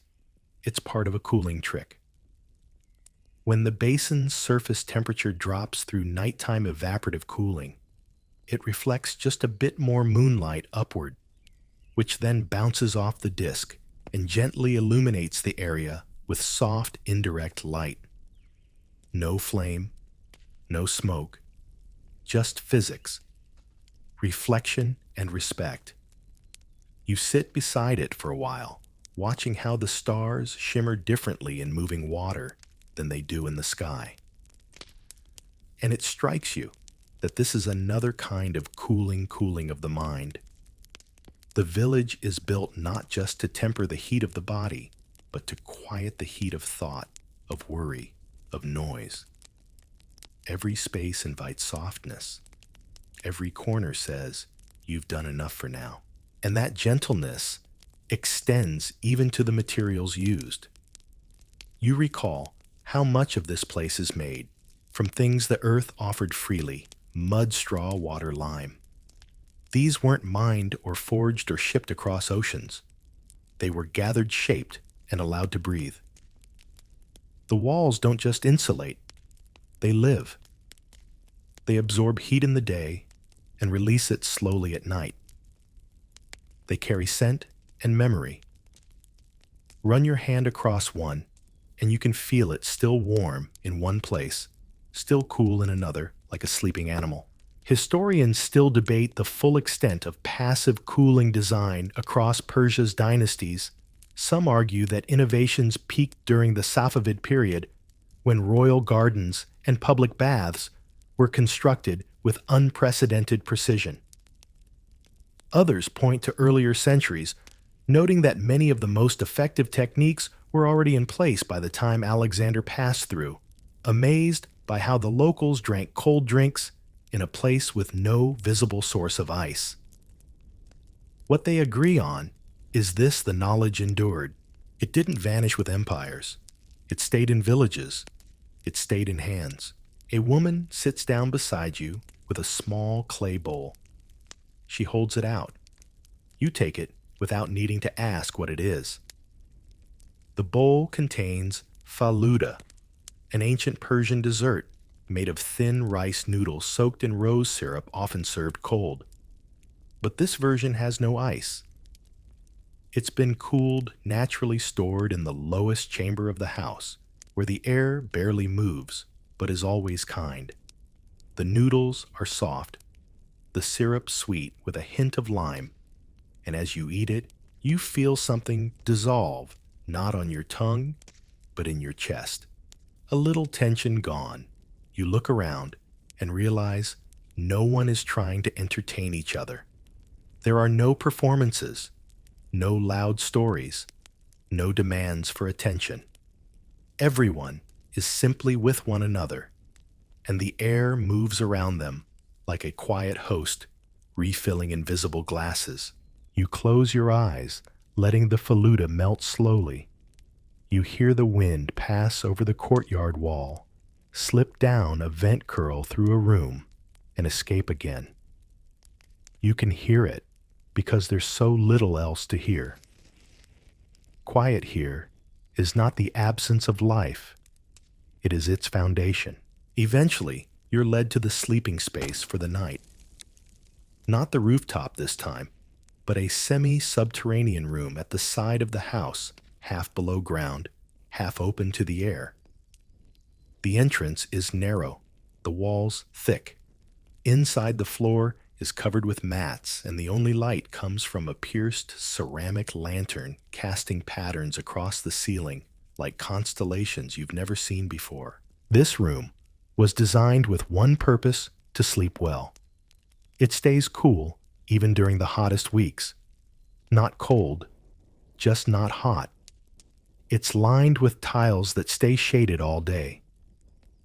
it's part of a cooling trick. When the basin's surface temperature drops through nighttime evaporative cooling, it reflects just a bit more moonlight upward, which then bounces off the disc and gently illuminates the area with soft, indirect light. No flame, no smoke, just physics, reflection, and respect. You sit beside it for a while, watching how the stars shimmer differently in moving water than they do in the sky. And it strikes you that this is another kind of cooling of the mind. The village is built not just to temper the heat of the body, but to quiet the heat of thought, of worry, of noise. Every space invites softness. Every corner says, you've done enough for now. And that gentleness extends even to the materials used. You recall how much of this place is made from things the earth offered freely: mud, straw, water, lime. These weren't mined or forged or shipped across oceans. They were gathered, shaped, and allowed to breathe. The walls don't just insulate, they live. They absorb heat in the day and release it slowly at night. They carry scent and memory. Run your hand across one, and you can feel it still warm in one place, still cool in another, like a sleeping animal. Historians still debate the full extent of passive cooling design across Persia's dynasties. Some argue that innovations peaked during the Safavid period, when royal gardens and public baths were constructed with unprecedented precision. Others point to earlier centuries, noting that many of the most effective techniques were already in place by the time Alexander passed through, amazed by how the locals drank cold drinks in a place with no visible source of ice. What they agree on is this: the knowledge endured. It didn't vanish with empires. It stayed in villages. It stayed in hands. A woman sits down beside you with a small clay bowl. She holds it out. You take it without needing to ask what it is. The bowl contains faluda, an ancient Persian dessert made of thin rice noodles soaked in rose syrup, often served cold. But this version has no ice. It's been cooled, naturally stored in the lowest chamber of the house, where the air barely moves, but is always kind. The noodles are soft, the syrup sweet with a hint of lime, and as you eat it, you feel something dissolve, not on your tongue, but in your chest. A little tension gone. You look around and realize no one is trying to entertain each other. There are no performances, no loud stories, no demands for attention. Everyone is simply with one another, and the air moves around them like a quiet host refilling invisible glasses. You close your eyes, letting the faluda melt slowly. You hear the wind pass over the courtyard wall, slip down a vent curl through a room, and escape again. You can hear it because there's so little else to hear. Quiet here is not the absence of life, it is its foundation. Eventually, you're led to the sleeping space for the night. Not the rooftop this time, but a semi-subterranean room at the side of the house, half below ground, half open to the air. The entrance is narrow, the walls thick. Inside, the floor is covered with mats, and the only light comes from a pierced ceramic lantern casting patterns across the ceiling like constellations you've never seen before. This room was designed with one purpose: to sleep well. It stays cool even during the hottest weeks. Not cold, just not hot. It's lined with tiles that stay shaded all day.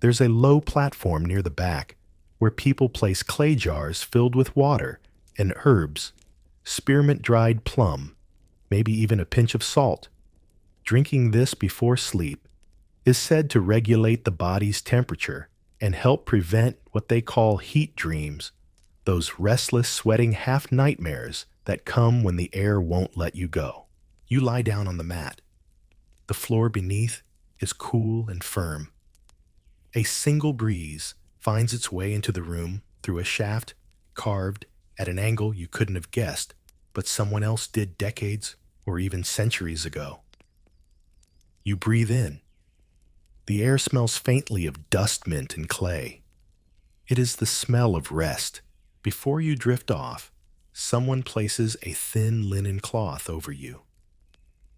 There's a low platform near the back where people place clay jars filled with water and herbs, spearmint dried plum, maybe even a pinch of salt. Drinking this before sleep is said to regulate the body's temperature and help prevent what they call heat dreams, those restless, sweating half-nightmares that come when the air won't let you go. You lie down on the mat. The floor beneath is cool and firm. A single breeze finds its way into the room through a shaft carved at an angle you couldn't have guessed, but someone else did decades or even centuries ago. You breathe in. The air smells faintly of dust mint and clay. It is the smell of rest. Before you drift off, someone places a thin linen cloth over you.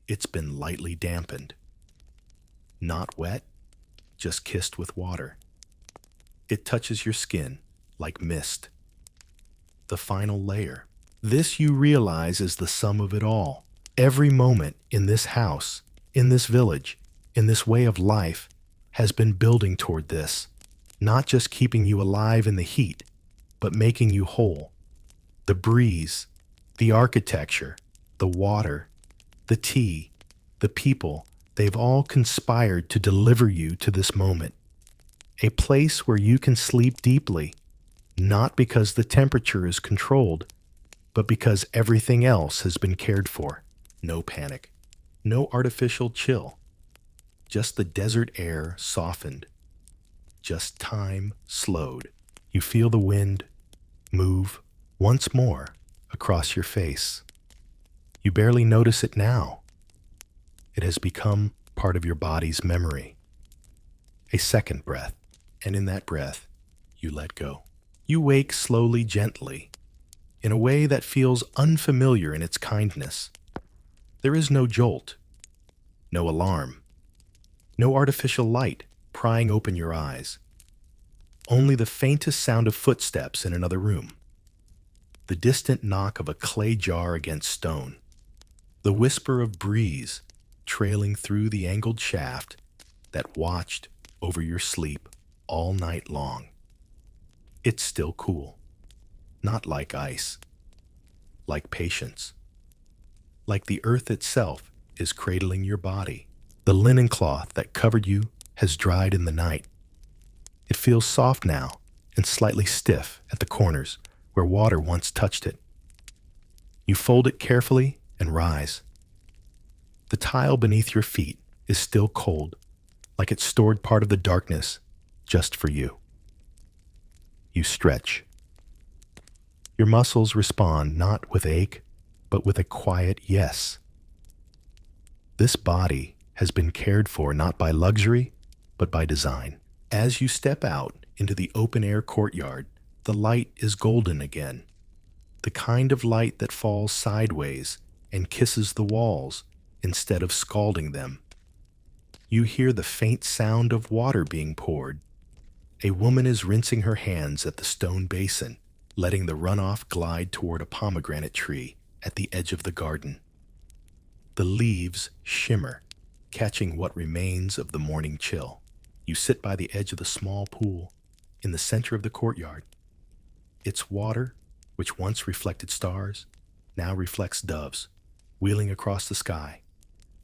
It's been lightly dampened. Not wet, just kissed with water. It touches your skin like mist. The final layer. This, you realize, is the sum of it all. Every moment in this house, in this village, in this way of life, has been building toward this, not just keeping you alive in the heat, but making you whole. The breeze, the architecture, the water, the tea, the people, they've all conspired to deliver you to this moment. A place where you can sleep deeply, not because the temperature is controlled, but because everything else has been cared for. No panic, no artificial chill, just the desert air softened, just time slowed. You feel the wind move once more across your face. You barely notice it now. It has become part of your body's memory. A second breath, and in that breath, you let go. You wake slowly, gently, in a way that feels unfamiliar in its kindness. There is no jolt, no alarm, no artificial light prying open your eyes. Only the faintest sound of footsteps in another room. The distant knock of a clay jar against stone. The whisper of breeze trailing through the angled shaft that watched over your sleep all night long. It's still cool. Not like ice. Like patience. Like the earth itself is cradling your body. The linen cloth that covered you has dried in the night. It feels soft now and slightly stiff at the corners where water once touched it. You fold it carefully and rise. The tile beneath your feet is still cold, like it stored part of the darkness just for you. You stretch. Your muscles respond not with ache, but with a quiet yes. This body has been cared for not by luxury, but by design. As you step out into the open-air courtyard, the light is golden again. The kind of light that falls sideways and kisses the walls instead of scalding them. You hear the faint sound of water being poured. A woman is rinsing her hands at the stone basin, letting the runoff glide toward a pomegranate tree at the edge of the garden. The leaves shimmer, catching what remains of the morning chill. You sit by the edge of the small pool in the center of the courtyard. Its water, which once reflected stars, now reflects doves, wheeling across the sky,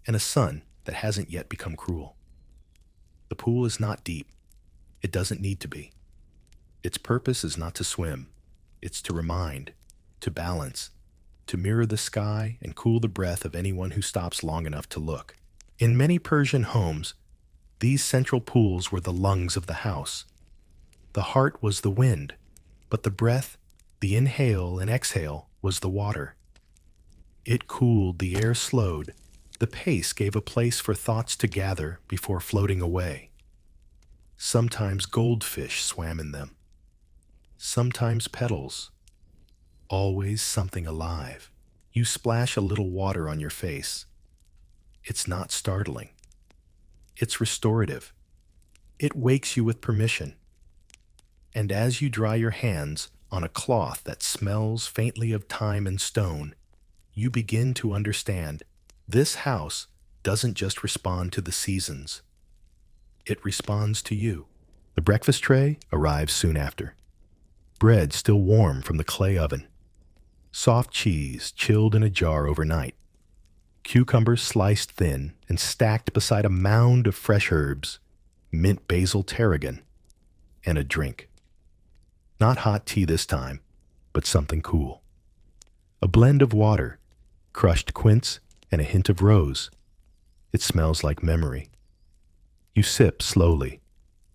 and a sun that hasn't yet become cruel. The pool is not deep. It doesn't need to be. Its purpose is not to swim. It's to remind, to balance, to mirror the sky and cool the breath of anyone who stops long enough to look. In many Persian homes, these central pools were the lungs of the house. The heart was the wind, but the breath, the inhale and exhale, was the water. It cooled, the air slowed, the pace gave a place for thoughts to gather before floating away. Sometimes goldfish swam in them. Sometimes petals. Always something alive. You splash a little water on your face. It's not startling. It's restorative. It wakes you with permission. And as you dry your hands on a cloth that smells faintly of thyme and stone, you begin to understand this house doesn't just respond to the seasons. It responds to you. The breakfast tray arrives soon after. Bread still warm from the clay oven. Soft cheese chilled in a jar overnight. Cucumbers sliced thin and stacked beside a mound of fresh herbs, mint basil tarragon, and a drink. Not hot tea this time, but something cool. A blend of water, crushed quince, and a hint of rose. It smells like memory. You sip slowly,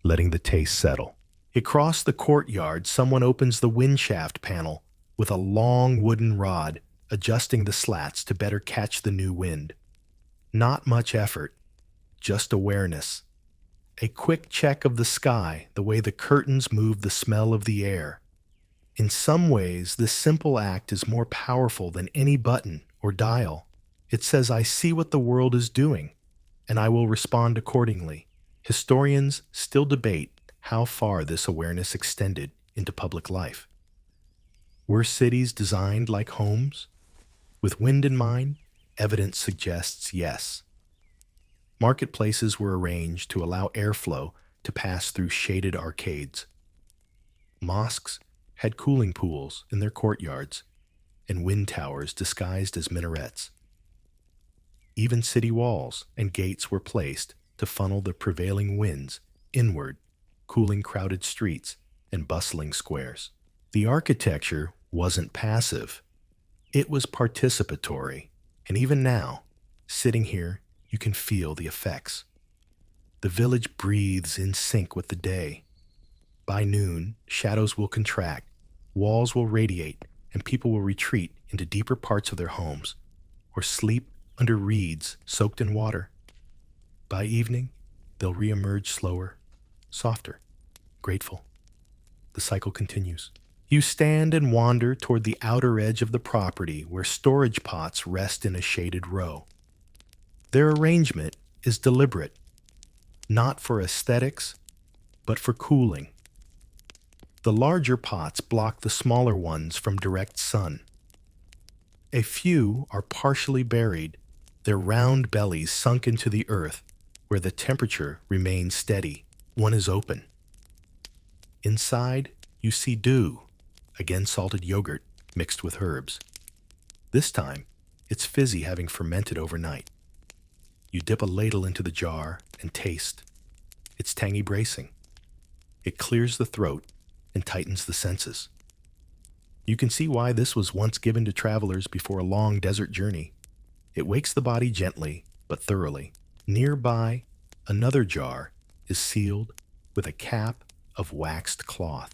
letting the taste settle. Across the courtyard, someone opens the windshaft panel with a long wooden rod, adjusting the slats to better catch the new wind. Not much effort, just awareness. A quick check of the sky, the way the curtains move the smell of the air. In some ways, this simple act is more powerful than any button or dial. It says, I see what the world is doing, and I will respond accordingly. Historians still debate how far this awareness extended into public life. Were cities designed like homes? With wind in mind, evidence suggests yes. Marketplaces were arranged to allow airflow to pass through shaded arcades. Mosques had cooling pools in their courtyards, and wind towers disguised as minarets. Even city walls and gates were placed to funnel the prevailing winds inward, cooling crowded streets and bustling squares. The architecture wasn't passive. It was participatory, and even now, sitting here, you can feel the effects. The village breathes in sync with the day. By noon, shadows will contract, walls will radiate, and people will retreat into deeper parts of their homes, or sleep under reeds soaked in water. By evening, they'll reemerge slower, softer, grateful. The cycle continues. You stand and wander toward the outer edge of the property where storage pots rest in a shaded row. Their arrangement is deliberate, not for aesthetics, but for cooling. The larger pots block the smaller ones from direct sun. A few are partially buried, their round bellies sunk into the earth, where the temperature remains steady. One is open. Inside, you see dew, again salted yogurt mixed with herbs. This time, it's fizzy, having fermented overnight. You dip a ladle into the jar and taste. It's tangy bracing. It clears the throat and tightens the senses. You can see why this was once given to travelers before a long desert journey. It wakes the body gently, but thoroughly. Nearby, another jar is sealed with a cap of waxed cloth.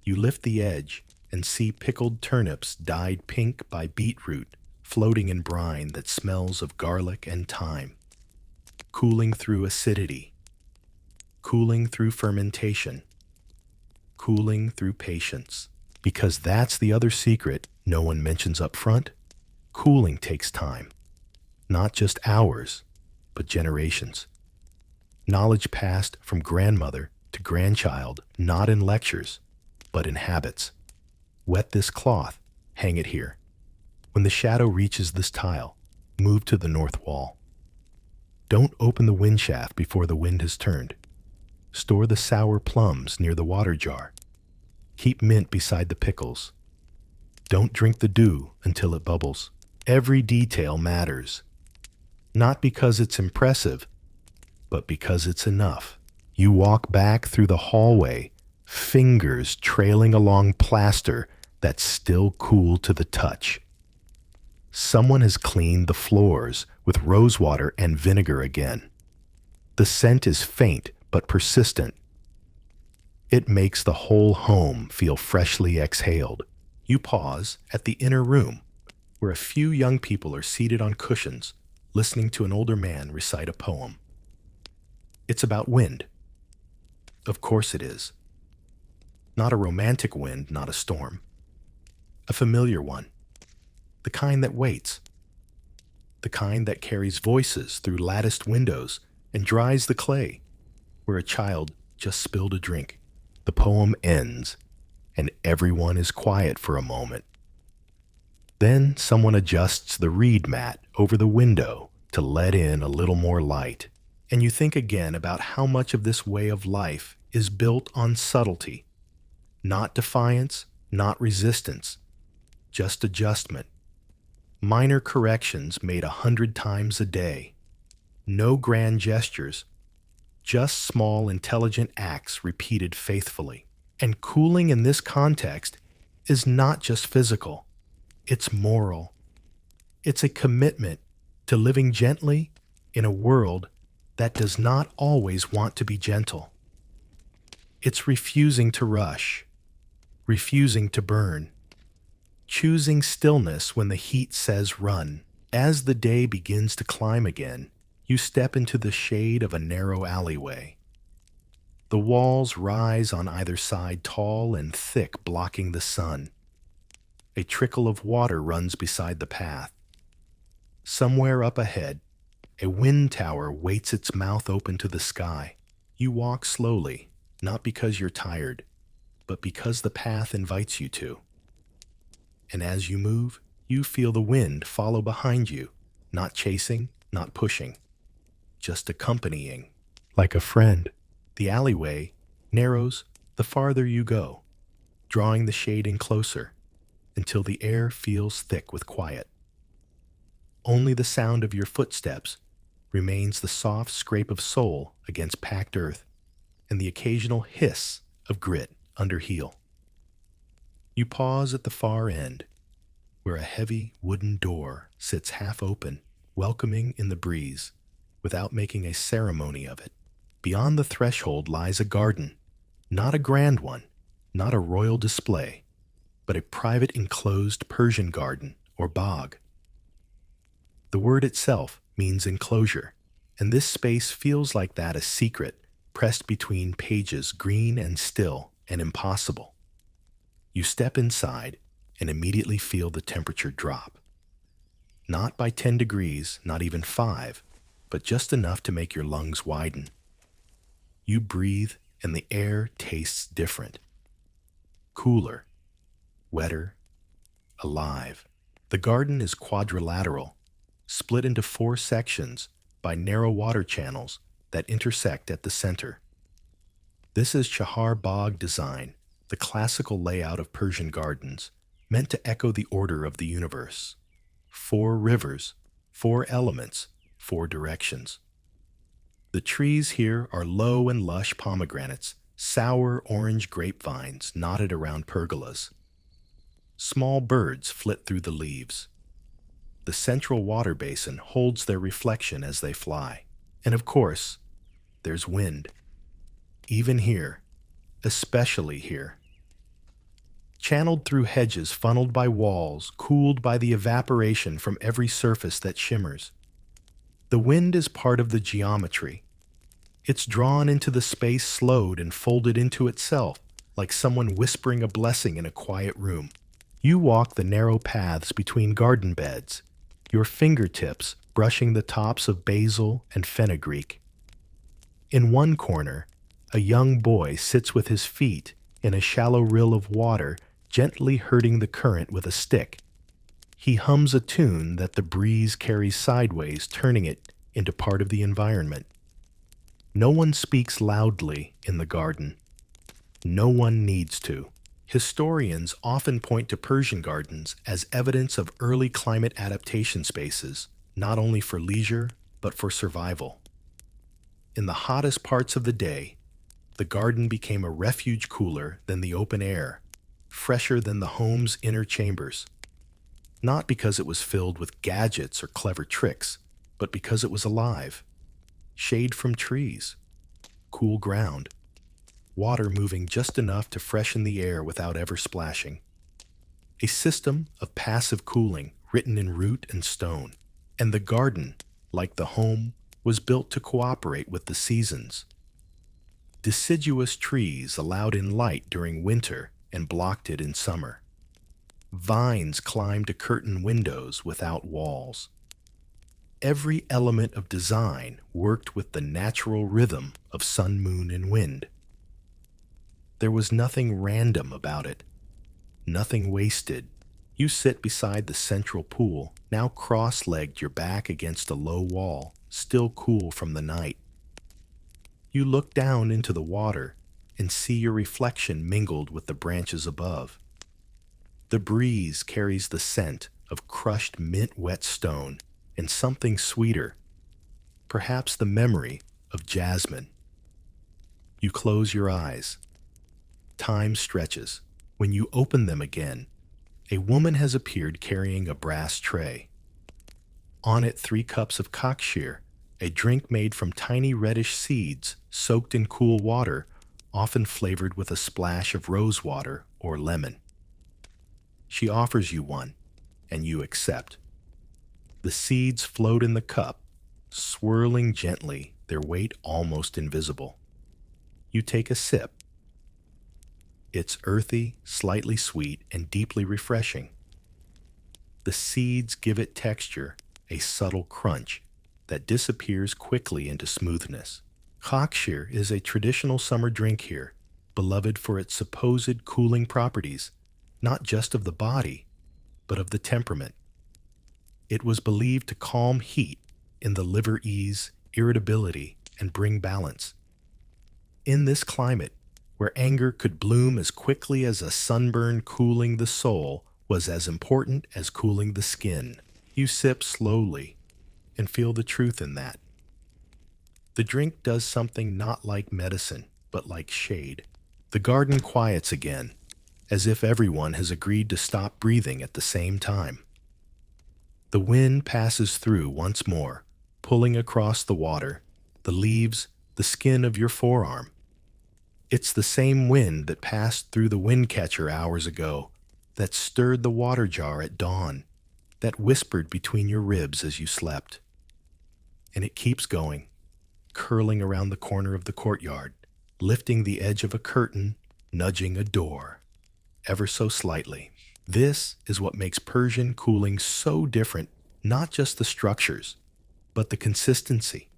You lift the edge and see pickled turnips dyed pink by beetroot floating in brine that smells of garlic and thyme, cooling through acidity, cooling through fermentation, cooling through patience. Because that's the other secret no one mentions up front. Cooling takes time, not just hours, but generations. Knowledge passed from grandmother to grandchild, not in lectures, but in habits. Wet this cloth, hang it here. When the shadow reaches this tile, move to the north wall. Don't open the wind shaft before the wind has turned. Store the sour plums near the water jar. Keep mint beside the pickles. Don't drink the dew until it bubbles. Every detail matters. Not because it's impressive, but because it's enough. You walk back through the hallway, fingers trailing along plaster that's still cool to the touch. Someone has cleaned the floors with rosewater and vinegar again. The scent is faint but persistent. It makes the whole home feel freshly exhaled. You pause at the inner room, where a few young people are seated on cushions, listening to an older man recite a poem. It's about wind. Of course it is. Not a romantic wind, not a storm. A familiar one. The kind that waits. The kind that carries voices through latticed windows and dries the clay, where a child just spilled a drink. The poem ends, and everyone is quiet for a moment. Then someone adjusts the reed mat over the window to let in a little more light, and you think again about how much of this way of life is built on subtlety. Not defiance, not resistance, just adjustment. Minor corrections made 100 times a day. No grand gestures, just small, intelligent acts repeated faithfully. And cooling in this context is not just physical, it's moral. It's a commitment to living gently in a world that does not always want to be gentle. It's refusing to rush, refusing to burn, choosing stillness when the heat says run. As the day begins to climb again, you step into the shade of a narrow alleyway. The walls rise on either side, tall and thick, blocking the sun. A trickle of water runs beside the path. Somewhere up ahead, a wind tower waits, its mouth open to the sky. You walk slowly, not because you're tired, but because the path invites you to. And as you move, you feel the wind follow behind you, not chasing, not pushing, just accompanying, like a friend. The alleyway narrows the farther you go, drawing the shade in closer until the air feels thick with quiet. Only the sound of your footsteps remains, the soft scrape of sole against packed earth and the occasional hiss of grit under heel. You pause at the far end, where a heavy wooden door sits half open, welcoming in the breeze, without making a ceremony of it. Beyond the threshold lies a garden, not a grand one, not a royal display, but a private enclosed Persian garden or bog. The word itself means enclosure, and this space feels like that, a secret pressed between pages, green and still and impossible. You step inside and immediately feel the temperature drop. Not by 10 degrees, not even 5, but just enough to make your lungs widen. You breathe and the air tastes different. Cooler, wetter, alive. The garden is quadrilateral, split into 4 sections by narrow water channels that intersect at the center. This is Chahar Bagh design, the classical layout of Persian gardens, meant to echo the order of the universe. 4 rivers, 4 elements, 4 directions. The trees here are low and lush pomegranates, sour orange grapevines knotted around pergolas. Small birds flit through the leaves. The central water basin holds their reflection as they fly. And of course, there's wind. Even here, especially here. channeled through hedges funneled by walls, cooled by the evaporation from every surface that shimmers. The wind is part of the geometry. It's drawn into the space, slowed and folded into itself, like someone whispering a blessing in a quiet room. You walk the narrow paths between garden beds, your fingertips brushing the tops of basil and fenugreek. In one corner, a young boy sits with his feet in a shallow rill of water, gently herding the current with a stick. He hums a tune that the breeze carries sideways, turning it into part of the environment. No one speaks loudly in the garden. No one needs to. Historians often point to Persian gardens as evidence of early climate adaptation spaces, not only for leisure, but for survival. In the hottest parts of the day, the garden became a refuge cooler than the open air, fresher than the home's inner chambers. Not because it was filled with gadgets or clever tricks, but because it was alive. Shade from trees, cool ground, water moving just enough to freshen the air without ever splashing. A system of passive cooling written in root and stone. And the garden, like the home, was built to cooperate with the seasons. Deciduous trees allowed in light during winter and blocked it in summer. Vines climbed to curtain windows without walls. Every element of design worked with the natural rhythm of sun, moon, and wind. There was nothing random about it, nothing wasted. You sit beside the central pool, now cross-legged, your back against a low wall, still cool from the night. You look down into the water and see your reflection mingled with the branches above. The breeze carries the scent of crushed mint-wet stone and something sweeter, perhaps the memory of jasmine. You close your eyes. Time stretches. When you open them again, a woman has appeared carrying a brass tray. On it 3 cups of qanat, a drink made from tiny reddish seeds soaked in cool water, often flavored with a splash of rose water or lemon. She offers you one, and you accept. The seeds float in the cup, swirling gently, their weight almost invisible. You take a sip. It's earthy, slightly sweet, and deeply refreshing. The seeds give it texture, a subtle crunch that disappears quickly into smoothness. Qanat is a traditional summer drink here, beloved for its supposed cooling properties, not just of the body, but of the temperament. It was believed to calm heat in the liver, ease irritability, and bring balance. In this climate, where anger could bloom as quickly as a sunburn, cooling the soul was as important as cooling the skin. You sip slowly and feel the truth in that. The drink does something not like medicine, but like shade. The garden quiets again, as if everyone has agreed to stop breathing at the same time. The wind passes through once more, pulling across the water, the leaves, the skin of your forearm. It's the same wind that passed through the windcatcher hours ago, that stirred the water jar at dawn, that whispered between your ribs as you slept. And it keeps going, curling around the corner of the courtyard, lifting the edge of a curtain, nudging a door, ever so slightly. This is what makes Persian cooling so different, not just the structures, but the consistency.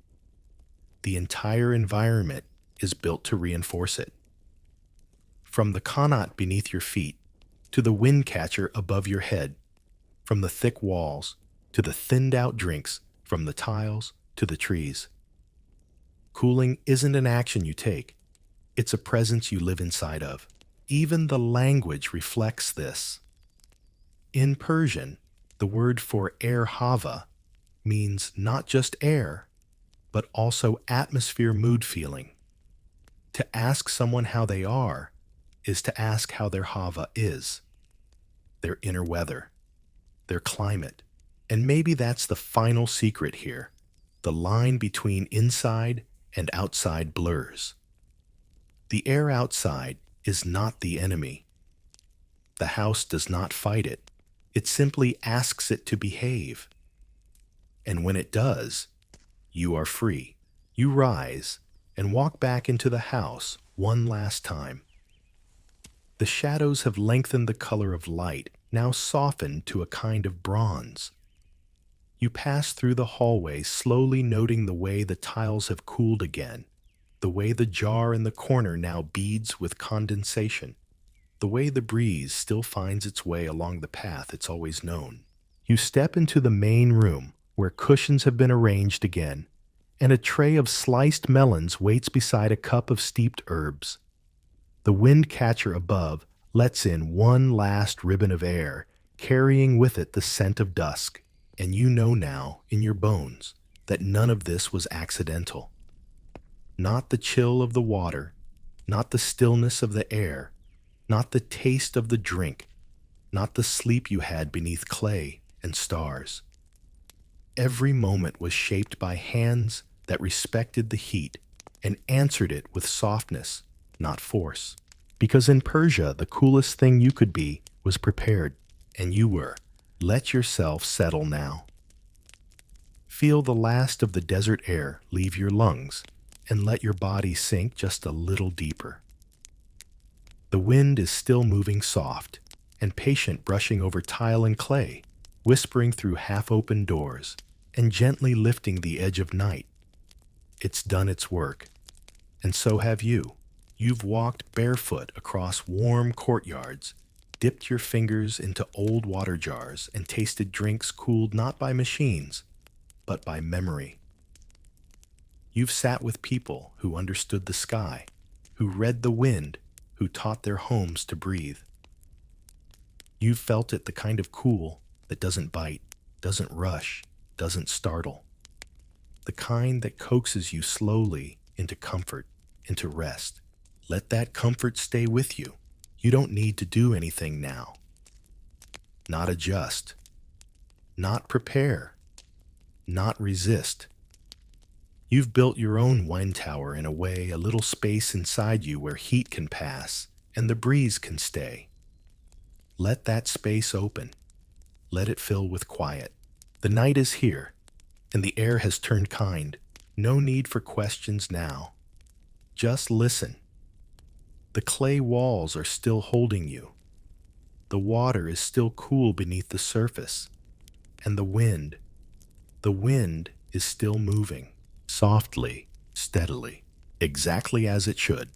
The entire environment is built to reinforce it. From the Qanat beneath your feet, to the windcatcher above your head, from the thick walls, to the thinned-out drinks, from the tiles to the trees. Cooling isn't an action you take. It's a presence you live inside of. Even the language reflects this. In Persian, the word for air hava means not just air, but also atmosphere, mood, feeling. To ask someone how they are is to ask how their hava is, their inner weather, their climate. And maybe that's the final secret here. The line between inside and outside blurs. The air outside is not the enemy. The house does not fight it. It simply asks it to behave. And when it does, you are free. You rise and walk back into the house one last time. The shadows have lengthened the color of light, now softened to a kind of bronze. You pass through the hallway, slowly noting the way the tiles have cooled again, the way the jar in the corner now beads with condensation, the way the breeze still finds its way along the path it's always known. You step into the main room, where cushions have been arranged again, and a tray of sliced melons waits beside a cup of steeped herbs. The windcatcher above lets in one last ribbon of air, carrying with it the scent of dusk, and you know now, in your bones, that none of this was accidental. Not the chill of the water, not the stillness of the air, not the taste of the drink, not the sleep you had beneath clay and stars. Every moment was shaped by hands that respected the heat and answered it with softness, not force. Because in Persia, the coolest thing you could be was prepared, and you were. Let yourself settle now. Feel the last of the desert air leave your lungs, and let your body sink just a little deeper. The wind is still moving soft and patient, brushing over tile and clay, whispering through half-open doors, and gently lifting the edge of night. It's done its work, and so have you. You've walked barefoot across warm courtyards, dipped your fingers into old water jars, and tasted drinks cooled not by machines, but by memory. You've sat with people who understood the sky, who read the wind, who taught their homes to breathe. You've felt it, the kind of cool that doesn't bite, doesn't rush, doesn't startle. The kind that coaxes you slowly into comfort, into rest. Let that comfort stay with you. You don't need to do anything now. Not adjust. Not prepare. Not resist. You've built your own wine tower in a way, a little space inside you where heat can pass and the breeze can stay. Let that space open. Let it fill with quiet. The night is here, and the air has turned kind. No need for questions now. Just listen. The clay walls are still holding you. The water is still cool beneath the surface. And the wind is still moving, softly, steadily, exactly as it should.